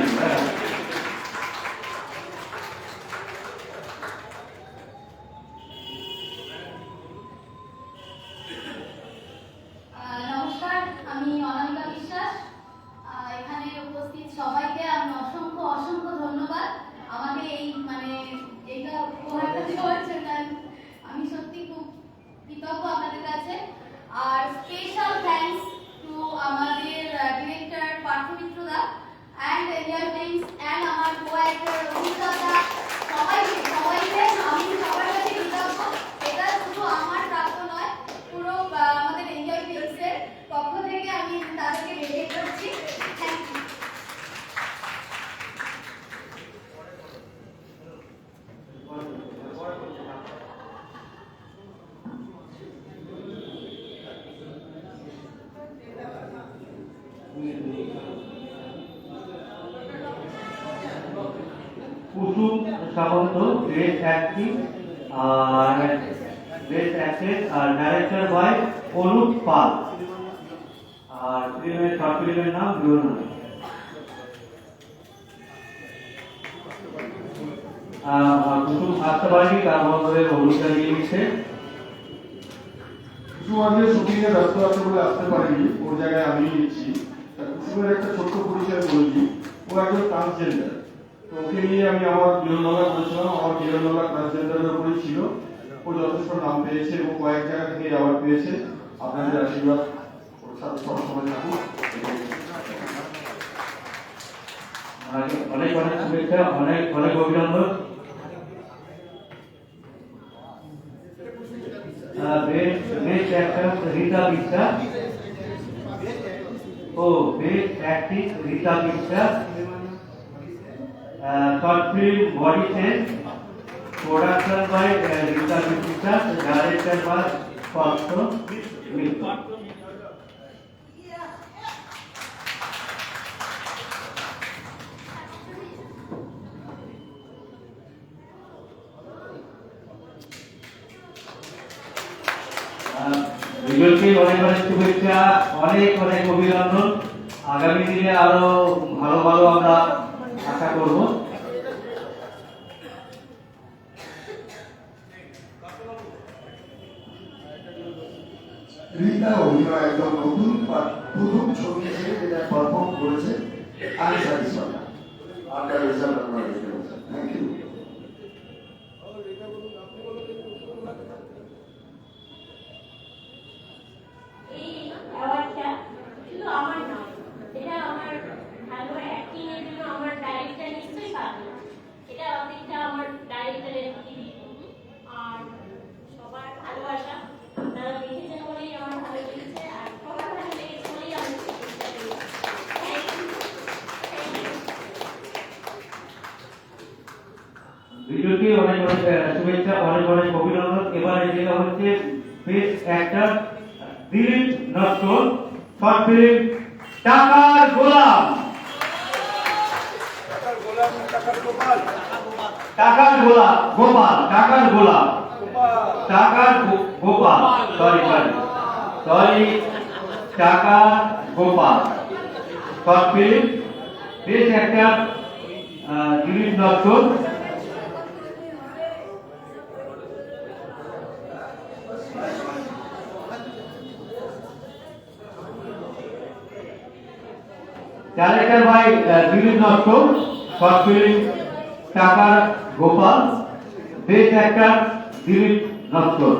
Speaker 10: নমস্কার, আমি অনামিকা বিশ্বাস। একটা অভিজ্ঞতা সবাইকে আমি সবার কাছে কৃতজ্ঞ। এটা শুধু আমার প্রাপ্য নয়, পুরো আমাদের এনজয় ফিল্ডসের পক্ষ থেকে আমি তাদেরকে ডেডিকেট করছি। Thank you.
Speaker 1: Kusum Samanta best acting আর বেস্ট অ্যাক্ট্রেস আর ডাইরেক্টর বাই অনুপ পাল আর ফিল্মের শর্ট ফিল্মের নাম বিউনা। কুসুম আসতে পারেনি, তার মধ্যে অনুষ্ঠিত নিয়ে নিচ্ছে।
Speaker 5: কুসুম আজকে শুটিংয়ে ব্যস্ত আছে বলে আসতে পারেনি, ওর জায়গায় আমি নিচ্ছি। কুসুমের একটা ছোট্ট পরিচয় বলছি, ও একজন ট্রান্সজেন্ডার। তো ওকে নিয়ে আমি আমার কিরণনগর করেছিলাম, আমার কিরণনগর ট্রান্সজেন্ডারের উপরেই ছিল। ও যথেষ্ট নাম পেয়েছে এবং কয়েক জায়গা থেকে অ্যাওয়ার্ড পেয়েছে। আপনাদের আশীর্বাদ ওর সাথে সবসময় থাকুক।
Speaker 1: অনেক অনেক শুভেচ্ছা, অনেক অনেক অভিনন্দন। বেস্ট অ্যাক্টর রীতা বিশ্বাস ও best actress Rita Biswas. Short film body change, production by Rita Biswas, director by Partha মিত্র। দুজনকে অনেক অনেক শুভেচ্ছা, অনেক অনেক অভিনন্দন। আগামী দিনে আরো ভালো ভালো আমরা আশা করব।
Speaker 8: রীতা অভিনয় একদম নতুন প্রথম ছবি হিসেবে যেটা পারফর্ম করেছে, আমি স্যাটিসফাইড। আপনার রেজাল্ট আপনারা দেখতে পাচ্ছেন। Thank you.
Speaker 6: এই অ্যাওয়ার্ডটা শুধু আমার নয়, এটা আমার ভালো অ্যাক্টিং এর জন্য আমার ডাইরেক্টর নিশ্চয়ই পাবে। এটা অনেকটা আমার ডাইরেক্টরের আর সবার ভালোবাসা। আপনারা দেখেছেন বলেই আমার ভালো লেগেছে, আর সবার ভালো লেগেছে বলেই আমি চেষ্টা করি।
Speaker 1: দুজনকে অনেক অনেক শুভেচ্ছা, অনেক অনেক অভিনন্দন। এবারে যেটা হচ্ছে best actor Dilip Naskar, short film টাকার গোলাম। টাকার গোলাম গোপাল, টাকার গোলাম, টাকার গোপাল, সরি সরি সরি টাকার Gopal. Short film best actor Dilip Naskar. Director by Dilip Naskar, short film টাকার গোপাল, বেস্ট অ্যাক্টর দিলীপ নস্কর।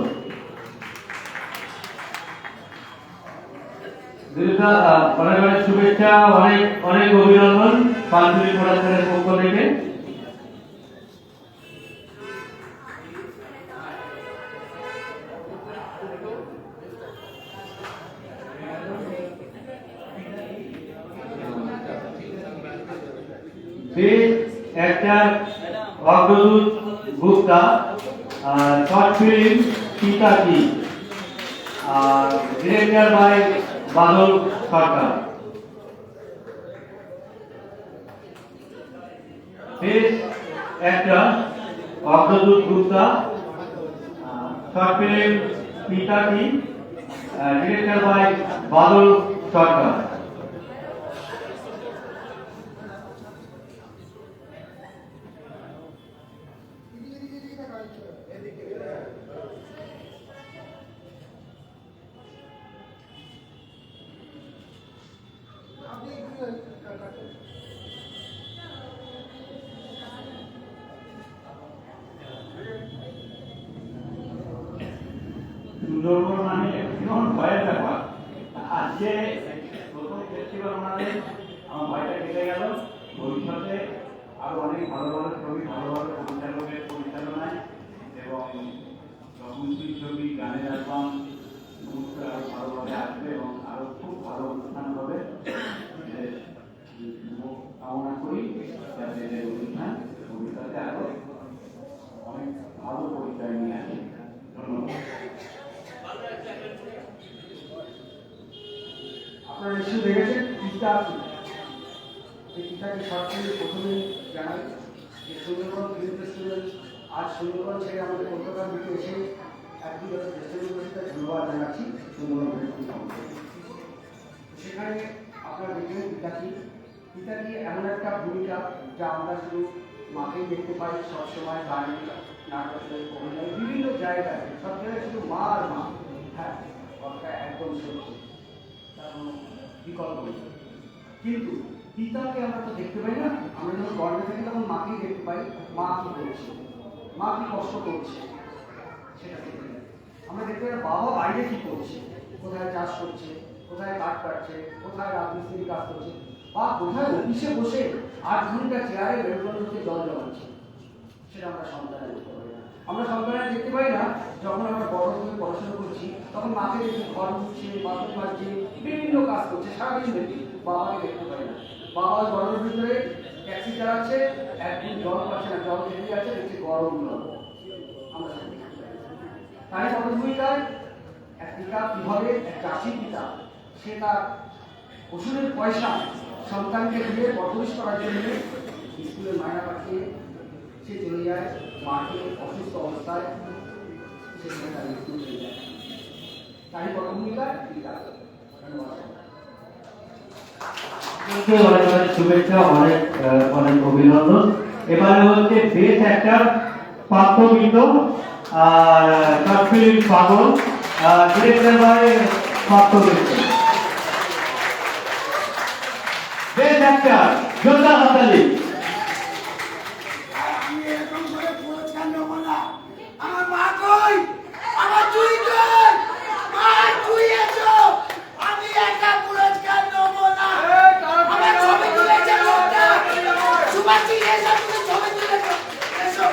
Speaker 1: দিলীপদা অনেক অনেক শুভেচ্ছা, অনেক অনেক অভিনন্দন পাঞ্চুরি প্রোডাকশনের পক্ষ থেকে। Best actor Agradoot Gupta, short film Pitaji, আর director by Badal Sarkar. Best actor Agradoot Gupta, short film Pitaji, director by Badal Sarkar. Sundarban মানে ভীষণ ভয়ের ব্যাপার। আজকে প্রথম ফেস্টিভ্যাল মানে আমার ভয়টা কেটে গেল। ভবিষ্যতে
Speaker 8: আরো অনেক ভালো ভালো ছবি ভালো ভালো পরিচালকের পরিচালনায় এবং সঙ্গীত ছবি গানের অ্যালবাম সমস্ত আরো ভালোভাবে আসবে এবং আরো খুব ভালো অনুষ্ঠান হবে কামনা করি যাতে এই অনুষ্ঠান ভবিষ্যতে আরো অনেক ভালো পরিচয় নিয়ে আসে। ধন্যবাদ।
Speaker 5: আপনারা নিশ্চয়ই দেখেছেন পিতা এই পিতাকে সরাসরি প্রথমে জানাই যে সুন্দরবন ফিল্ম ফেস্টিভ্যাল আজ সুন্দরবন ছেড়ে আমাদের কলকাতার দিকে এসে একটি ফেস্টিভ্যালকে ধন্যবাদ জানাচ্ছি সুন্দরবন ফেস্টিভ্যাল। সেখানে আপনারা দেখবেন পিতাকি এমন একটা ভূমিকা যা আমরা শুধু মাকেই দেখতে পাই সবসময় গানে নাটকে অভিনয় বিভিন্ন জায়গায় সব জায়গায় শুধু মা আর মা। হ্যাঁ, কথাটা একদম সত্যি, তার কোনো বিকল্প নেই। কিন্তু পিতাকে আমরা তো দেখতে পাই না, আমরা যখন গর্বে থাকি তখন মাকেই দেখতে পাই। মা কি করছে, মা কি কষ্ট করছে সেটা দেখতে পাই। আমরা দেখতে পাই বাবা বাইরে কি করছে, কোথায় চাষ করছে, কোথায় কাঠ কাটছে, কোথায় রাজমিস্ত্রি কাজ করছে, বা কোথায় অফিসে বসে 8 ঘন্টা চেয়ারে মেরুদণ্ডকে জল জমাচ্ছে, সেটা আমরা সন্তানে দেখতে পাই না। আমরা সন্তানে দেখতে পাই না যখন আমরা বড় হয়ে পড়াশোনা করছি তখন মাকে দেখি ঘর মুছছে, বাথরুম মাজছে, বিভিন্ন কাজ করছে, সারাদিন দেখি। বাবাকে দেখতে পাই না। বাবা গরমের ভিতরে ট্যাক্সি চালাচ্ছে, একদিন জল পাচ্ছে না, জল খেতে যাচ্ছে, দেখছি গরম জল। আমরা সেটা দেখতে পাই না। তাই পদভূমিকায় এক পিতা কিভাবে এক চাষি পিতা সে তার ওষুধের পয়সা সন্তানকে দিয়ে পরবরিশ করার জন্য স্কুলের মায়না পাঠিয়ে সে চলে যায় মাকে অসুস্থ অবস্থায়, সেখানে তার মৃত্যু হয়ে যায়। তারই পদভূমিকায় পিতা। ধন্যবাদ।
Speaker 1: অনেক অনেক শুভেচ্ছা, অনেক অনেক অভিনন্দন। এবারে হচ্ছে বেস্ট অ্যাক্টর পাত্রবিন্দ আর শর্ট ফিল্ম পাগল, ডিরেক্টর বাই পাত্রবিন্দ। বেস্ট অ্যাক্টর যোদ্ধা হাসালি।
Speaker 11: আমার মা কই, আমার তুই কই, মা তুই এসো, আমি একা পুরস্কার নেব না। আমার ছবি তুলেছে লোকটা, সুভাষী এসো, তুমি ছবি তুলেছো, এসো।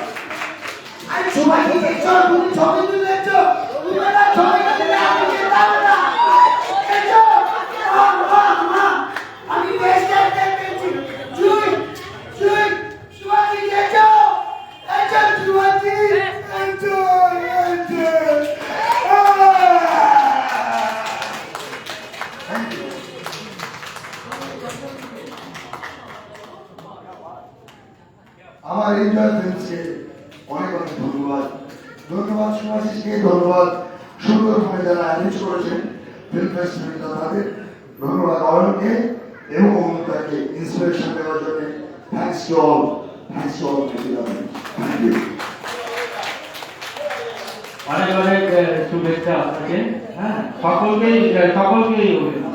Speaker 11: আরে সুভাষী এসো, তুমি ছবি তুলেছো, তুমি না ছবি তুলে আমি যেতাম না। এসো, মা, আমি বেস্টার দেখেছি, তুই, সুভাষী এসো, এসো সুভাষী।
Speaker 12: আমার এনজয় ফিল্মসকে অনেক অনেক ধন্যবাদ। ধন্যবাদ সুভাষিসকে, ধন্যবাদ সুন্দরভাবে যারা অ্যারেঞ্জ করেছেন ফিল্ম ফেস্টিভ্যালটা তাদের, ধন্যবাদ অয়নকে এবং অমৃতাকে ইন্সপিরেশন দেওয়ার জন্য। Thanks to all, thanks to all, thank you.
Speaker 1: অনেক অনেক শুভেচ্ছা আপনাকে। হ্যাঁ, সকলকেই অভিনন্দন।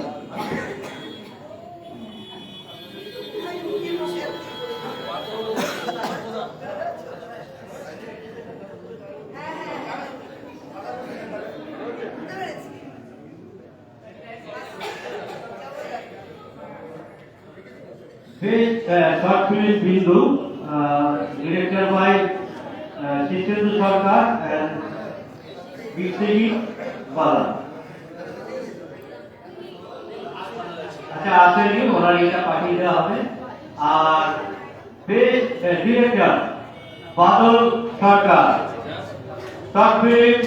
Speaker 1: Short film Bindu, director by Shitendu Sarkar, Biswajit Bala. আচ্ছা, আসেনি, ওনার এটা পাঠিয়ে দেওয়া হবে। আর best director Badal Sarkar, short film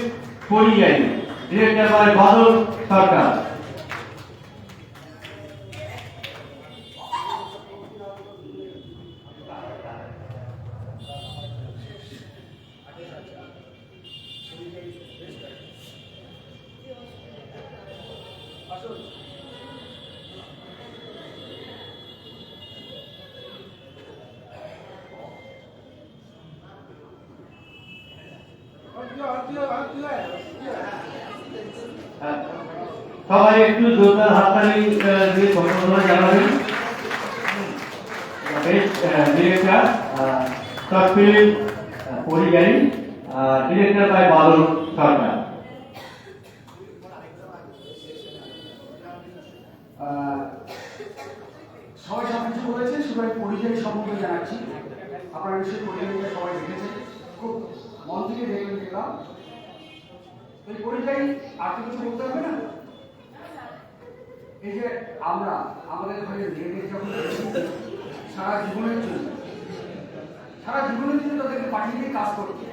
Speaker 1: Parijayi, director by Badal Sarkar. সবাই একটু জোরদার হাততালি দিয়ে ধন্যবাদ জানাবেন। Best director short film Parijayi, director by Badal Sarkar.
Speaker 5: সবাই সব কিছু বলেছে, সবাই পরিচয় সম্পর্কে জানাচ্ছি।
Speaker 3: আপনারা নিশ্চয়ই পরিচয়টা সবাই দেখেছেন, খুব মন থেকে দেখলাম। এই পরিচয় আর তো কিছু বলতে হবে না। এই যে আমরা আমাদের ঘরে মেয়েদের যখন সারা জীবনের জন্য তাদেরকে পাঠিয়ে দিয়ে কাজ করছে,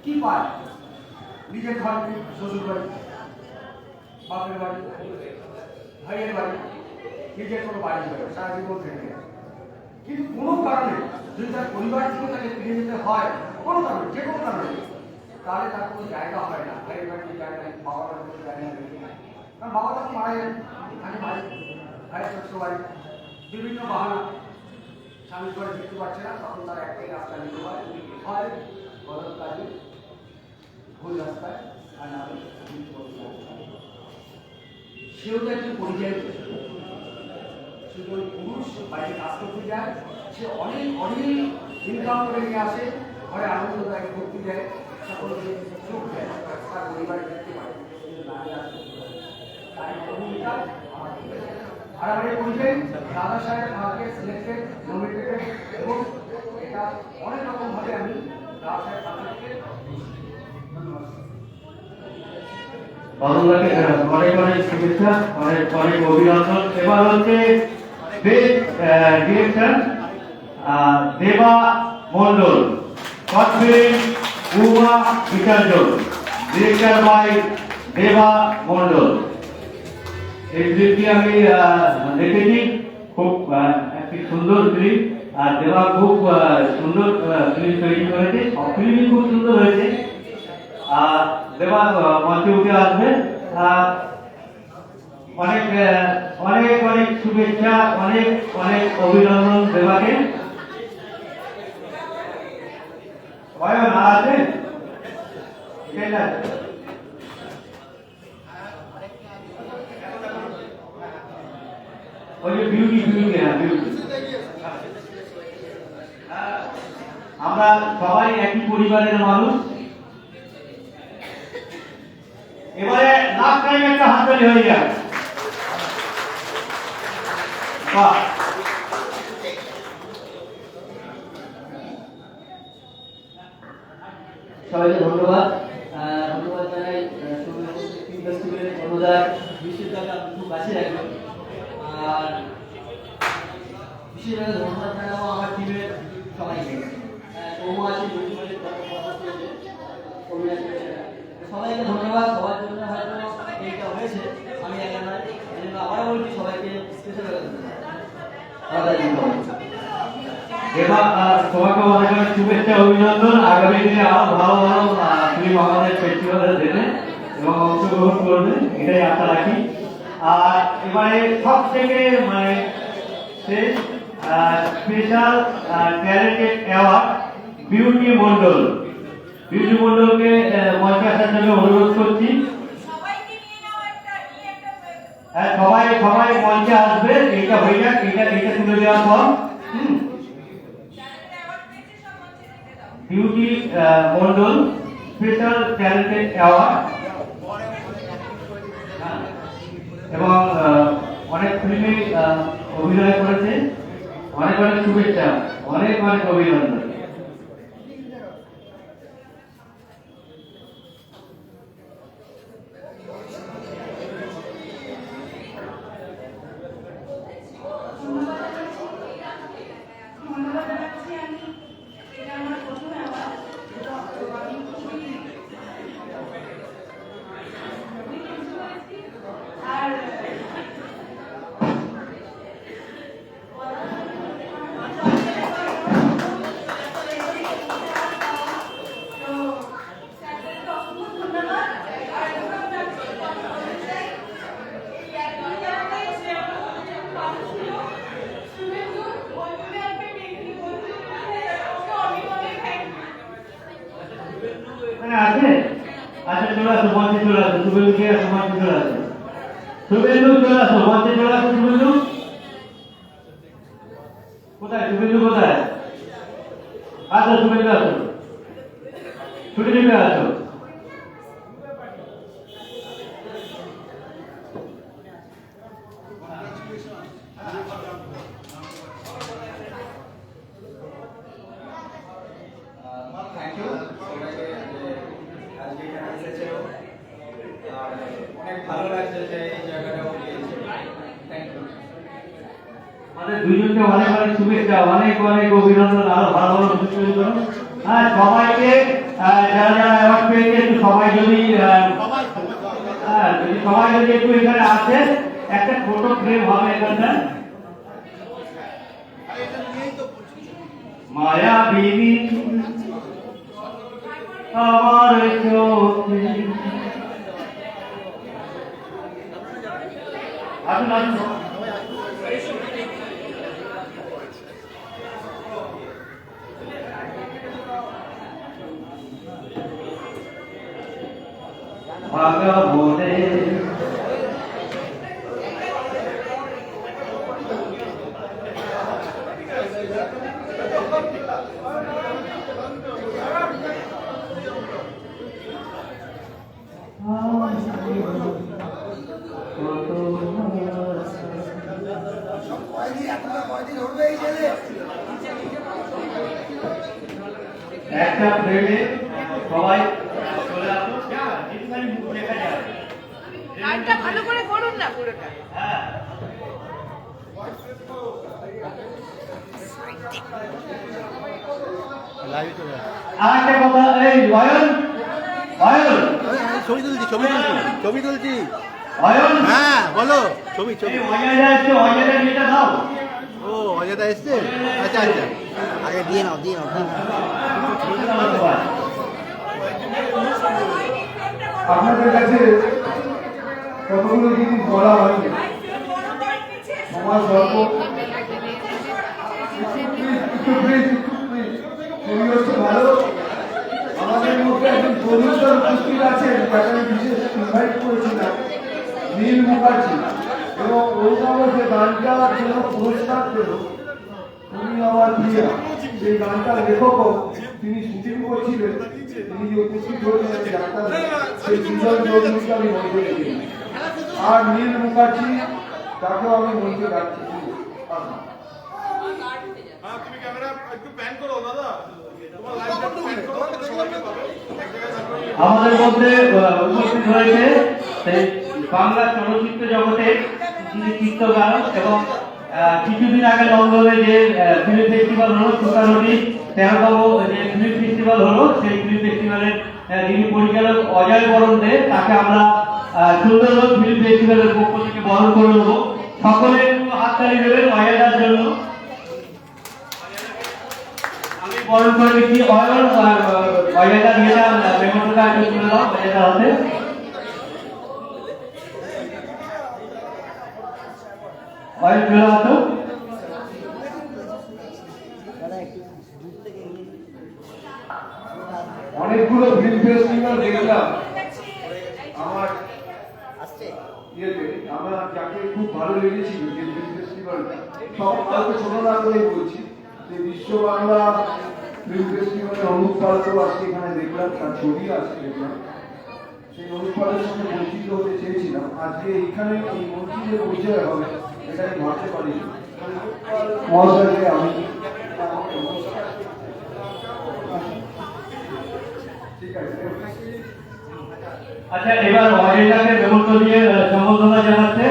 Speaker 3: কি পায়? নিজের ঘর, শ্বশুর বাড়ি, বাপের বাড়ি, ভাইয়ের বাড়ি, নিজের কোনো বাড়ি হবে সারা জীবন থেকে। কিন্তু কোনো কারণে যদি তার পরিবার থেকে তাকে ফিরে যেতে হয়, কোনো কারণে, যে কোনো কারণে, তাহলে তার কোনো জায়গা হয় না। ভাইয়ের বাড়িতে জায়গা নেই, বাবার বাড়িতে জায়গা নেই, কারণ বাবা তখন মারা যায়, থাকে ভাইয়ের শ্বশুর বাড়ি, বিভিন্ন বাহানা, স্বামীর ঘরে ফিরতে পারছে না, তখন তার একটাই রাস্তা নিতে হয় গলত কাজে, ভুল রাস্তায়, আর না হলে সেও তো একটি পরিযায়ী। শুধু ওই পুরুষ বাইরে কাজ করতে যায়, সে অনেক ইনকাম করে নিয়ে আসে, ঘরে আনন্দ দেয়, ভক্তি দেয়, সকলকে সুখ দেয়, তার পরিবারে দেখতে পারে। আর আমার এই পরিচয় দাদা সাহেব আমাকে সিলেক্টেড, নমিনেটেড, এবং এটা অনেক রকম ভাবে আমি দাদা সাহেব আমাকে
Speaker 1: বাদলদাকে অনেক অনেক শুভেচ্ছা, অনেক অনেক অভিনন্দন। এবার হচ্ছে ডিরেক্টর দেবা মন্ডল, শর্ট ফিল্ম উমা বিসর্জন, ডিরেক্টর বাই দেবা মন্ডল। এই ফিল্মটি আমি দেখেছি, খুব একটি সুন্দর ফিল্ম, আর দেবা খুব সুন্দর ফিল্ম তৈরি করেছে, সব ফিল্মই খুব সুন্দর হয়েছে। আর দেবা মঞ্চে উঠে আসবে। অনেক অনেক অনেক শুভেচ্ছা, অনেক অনেক অভিনন্দন দেবাকে। সবাই না আছে, ঠিক আছে। ওই যে বিউটি, হ্যাঁ বিউটি। আমরা সবাই একই পরিবারের মানুষ। এবারে লাস্ট টাইম একটা হাততালি হয়ে যায়। বাহ,
Speaker 4: সবাইকে ধন্যবাদ। ধন্যবাদ জানাই ফিল্ম ফেস্টিভ্যালের কর্ণধার বিশ্বজিৎদাকে আপনি খুব কাছে রাখবেন। আর বিশেষভাবে ধন্যবাদ জানাবো আমার টিমের সবাইকে। ওমা আছে, সবাইকে ধন্যবাদ। সবার জন্য হয়তো এইটা হয়েছে, আমি একা নয়, এই জন্য আবারও বলছি সবাইকে স্পেশাল
Speaker 1: এবার তোমাকে অনেক অনেক শুভেচ্ছা, অভিনন্দন। আগামী দিনে আরো ভালো ভালো ফিল্ম আমাদের ফেস্টিভ্যালে দেবে এবং অংশগ্রহণ করবে, এটাই আশা রাখি। আর এবারে সব থেকে মানে special talented award Beauty Mondal. Beauty মন্ডলকে মঞ্চে আসার জন্য অনুরোধ করছি। হ্যাঁ, সবাই সবাই মঞ্চে আসবে। এটা হয়ে যাক, এটা তুলে দেওয়ার পর beauty Mondal special talented award, এবং অনেক ফিল্মে অভিনয় করেছে। অনেক অনেক শুভেচ্ছা, অনেক অনেক অভিনন্দন। আছে, আচ্ছা চলে আসো, মঞ্চে চলে আসো। শুভেন্দু কে আসো, মঞ্চে চলে আসো। শুভেন্দু চলে আসো, মঞ্চে চলে আসো। শুভেন্দু কোথায়? শুভেন্দু কোথায়? আসো শুভেন্দু, আসো, ছুটি নেমে আসো। আমাদের দুইজনকে অনেক অনেক শুভেচ্ছা, অনেক অনেক অভিনন্দন, আরো ভালো ভালো কিছু তৈরি করুন। হ্যাঁ, সবাইকে যারা যারা অ্যাওয়ার্ড পেয়েছে একটু সবাই যদি সবাই যদি একটু এখানে আসে, একটা ছোট ফ্রেম হবে এখানটা। মায়া বিবি আমার চোখে, আসুন আসুন। ভাগবনে একটা ফ্রেমে সবাই চলে আসুন, যেখানে মুখ দেখা যায়।
Speaker 7: গানটা ভালো করে করুন না পুরোটা।
Speaker 1: হ্যাঁ, আরেকটা কথা, এই অয়ন অয়ন
Speaker 2: ছবি তুলছি
Speaker 1: অয়ন,
Speaker 2: হ্যাঁ বলো
Speaker 1: এই অজয়দা এসছে, অজয়দার যেটা দাও।
Speaker 2: ও অজয়দা এসছে, আচ্ছা আগে দিয়ে নাও
Speaker 8: আপনাদের কাছে কতগুলো জিনিস বলা হয়নি, সমাজ গল্প খুবই হচ্ছে ভালো। আমাদের মধ্যে একজন প্রডিউসার উপস্থিত আছেন, যাকে আমি বিশেষ ইনভাইট করেছিলাম, নীল মুখার্জি, এবং ওইভাবে যে গানটার জন্য পুরস্কার পেল, উনি আমার প্রিয়া। সেই গানটার লেখকও তিনি শুটিং করছিলেন, তিনি যে উপস্থিত হয়েছিলেন ডাক্তার, সেই দুজন চৌধুরীকে আমি মঞ্চে দেখি। আর নীল মুখার্জি, তাকেও আমি মঞ্চে ডাকছি।
Speaker 1: আমাদের মধ্যে উপস্থিত হয়েছে সেই বাংলা চলচ্চিত্র জগতের যিনি চিত্রগায়ক এবং কিছুদিন আগে লন্ডনে যে ফিল্ম ফেস্টিভ্যাল হলো, সুতারটি 13তম যে ফিল্ম ফেস্টিভ্যাল হলো, সেই ফিল্ম ফেস্টিভ্যালের যিনি পরিচালক অজয় বরণ দে, তাকে আমরা সুন্দরবন ফিল্ম ফেস্টিভ্যালের পক্ষ থেকে বরণ করে নেবো। সকলে একটু হাততালি দেবেন অজয়দার জন্য। আমি বরণ করে দিচ্ছি অয়ন, অজয়দা যেটা মেমোটা একটু তুলে দাও অজয়দার হাতে। অয়ন তুলে হাতো।
Speaker 8: অনেকগুলো ফিল্ম ফেস্টিভ্যাল দেখলাম আমার ইয়েতে, আমার যাকে খুব ভালো লেগেছিল যে ফিল্ম ফেস্টিভ্যালটা, সব কাউকে ছোট না করে বলছি, যে বিশ্ব বাংলা ফিল্ম ফেস্টিভ্যালে অনুপ পালকেও আজকে এখানে দেখলাম, তার ছবি আজকে দেখলাম। সেই অনুপ পালের সঙ্গে পরিচিত হতে চেয়েছিলাম, আজকে এইখানে এই মন্ত্রীর পরিচয় হবে এটা আমি ভাবতে পারিনি। মহাশয়কে আমি ঠিক আছে।
Speaker 1: আচ্ছা, এবার অজয়দাকে বেমন্ত দিয়ে সম্বোধনা জানাচ্ছে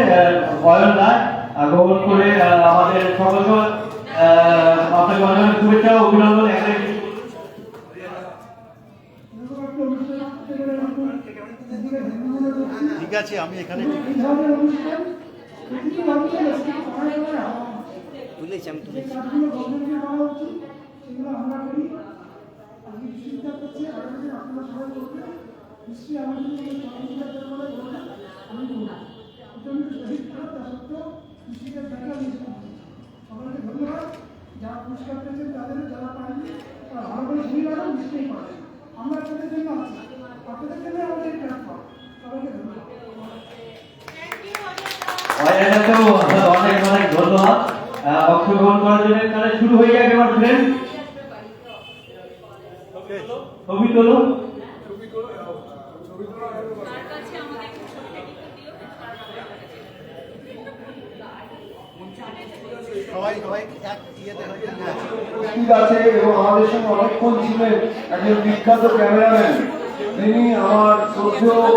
Speaker 1: অয়ন রায়, আগমন করে আমাদের সকলকে আপনাকে অনেক অনেক শুভেচ্ছা ও অভিনন্দন।
Speaker 2: ঠিক আছে, আমি এখানে তুলেছি, আমি তুলেছি।
Speaker 3: সবাইকে ধন্যবাদ, যারা পুরস্কার পেয়েছেন তাদের, যারা পাননি তারা ভালো করে ভূমিকা নিশ্চয়ই পাবে। আমরা আপনাদের জন্য আছি, আপনাদের জন্য আমাদের প্ল্যাটফর্ম। সবাইকে ধন্যবাদ।
Speaker 1: অজয়দাকেও অনেক অনেক ধন্যবাদ অংশগ্রহণ করার জন্য। তাহলে শুরু হয়ে যাবে আমার ফ্রেন্ড, ছবি তোলো।
Speaker 8: উপস্থিত আছে এবং আমাদের সঙ্গে অনেকক্ষণ ছিলেন একজন বিখ্যাত ক্যামেরাম্যান, তিনি আমার শ্রদ্ধেয়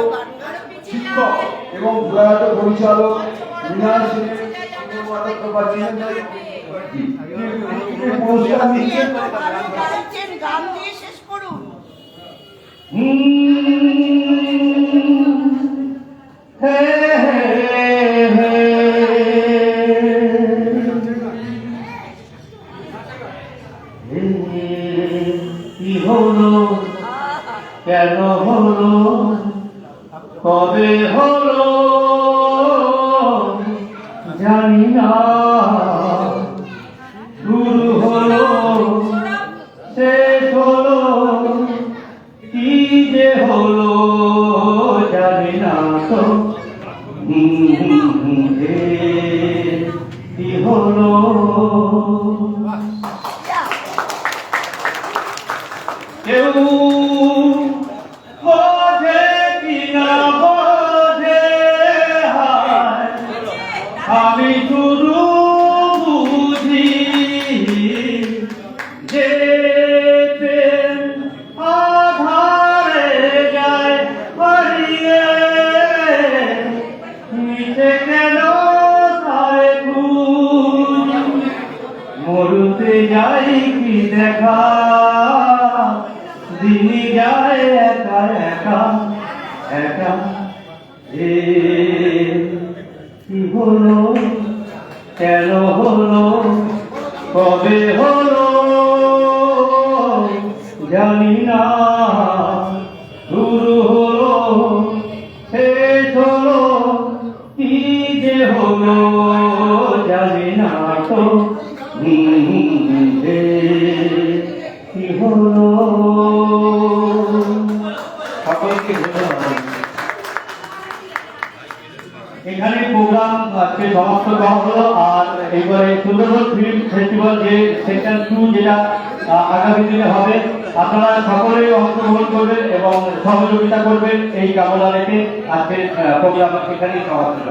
Speaker 8: শিক্ষক এবং প্রয়াত পরিচালক মৃণাল সেনের পাচ্ছি না পুরস্কার নিচ্ছে
Speaker 11: গান দিয়ে শেষ করুন।
Speaker 1: কি হলো, কেন হলো, কবে হলো জানি না, শুরু হলো শেষ হলো, কি যে হলো জানি না তো, কি হলো। কেউ বোঝে কি না বোঝে, আমি শুধু বুঝি যে আধারে যায় হারিয়ে, মিশে কেন তাই মরুতে যাই কি দেখা, দিনই যায় একা একা একা। কি হলো, কেন হলো, কবে হলো জানি না, শুরু হলো শেষ হলো, কি যে হলো জানি না তো, কি হলো। সকলকে ধন্যবাদ। এখানে প্রোগ্রাম আজকে সমাপ্ত করা হলো। আর এইবারে সুন্দরবন ফিল্ম ফেস্টিভ্যাল যে সেকশন 2 যেটা আগামী দিনে হবে, আপনারা সকলেই অংশগ্রহণ করবেন এবং সহযোগিতা করবেন এই কামনা রেখে আজকের প্রোগ্রাম এখানেই সমাপ্ত।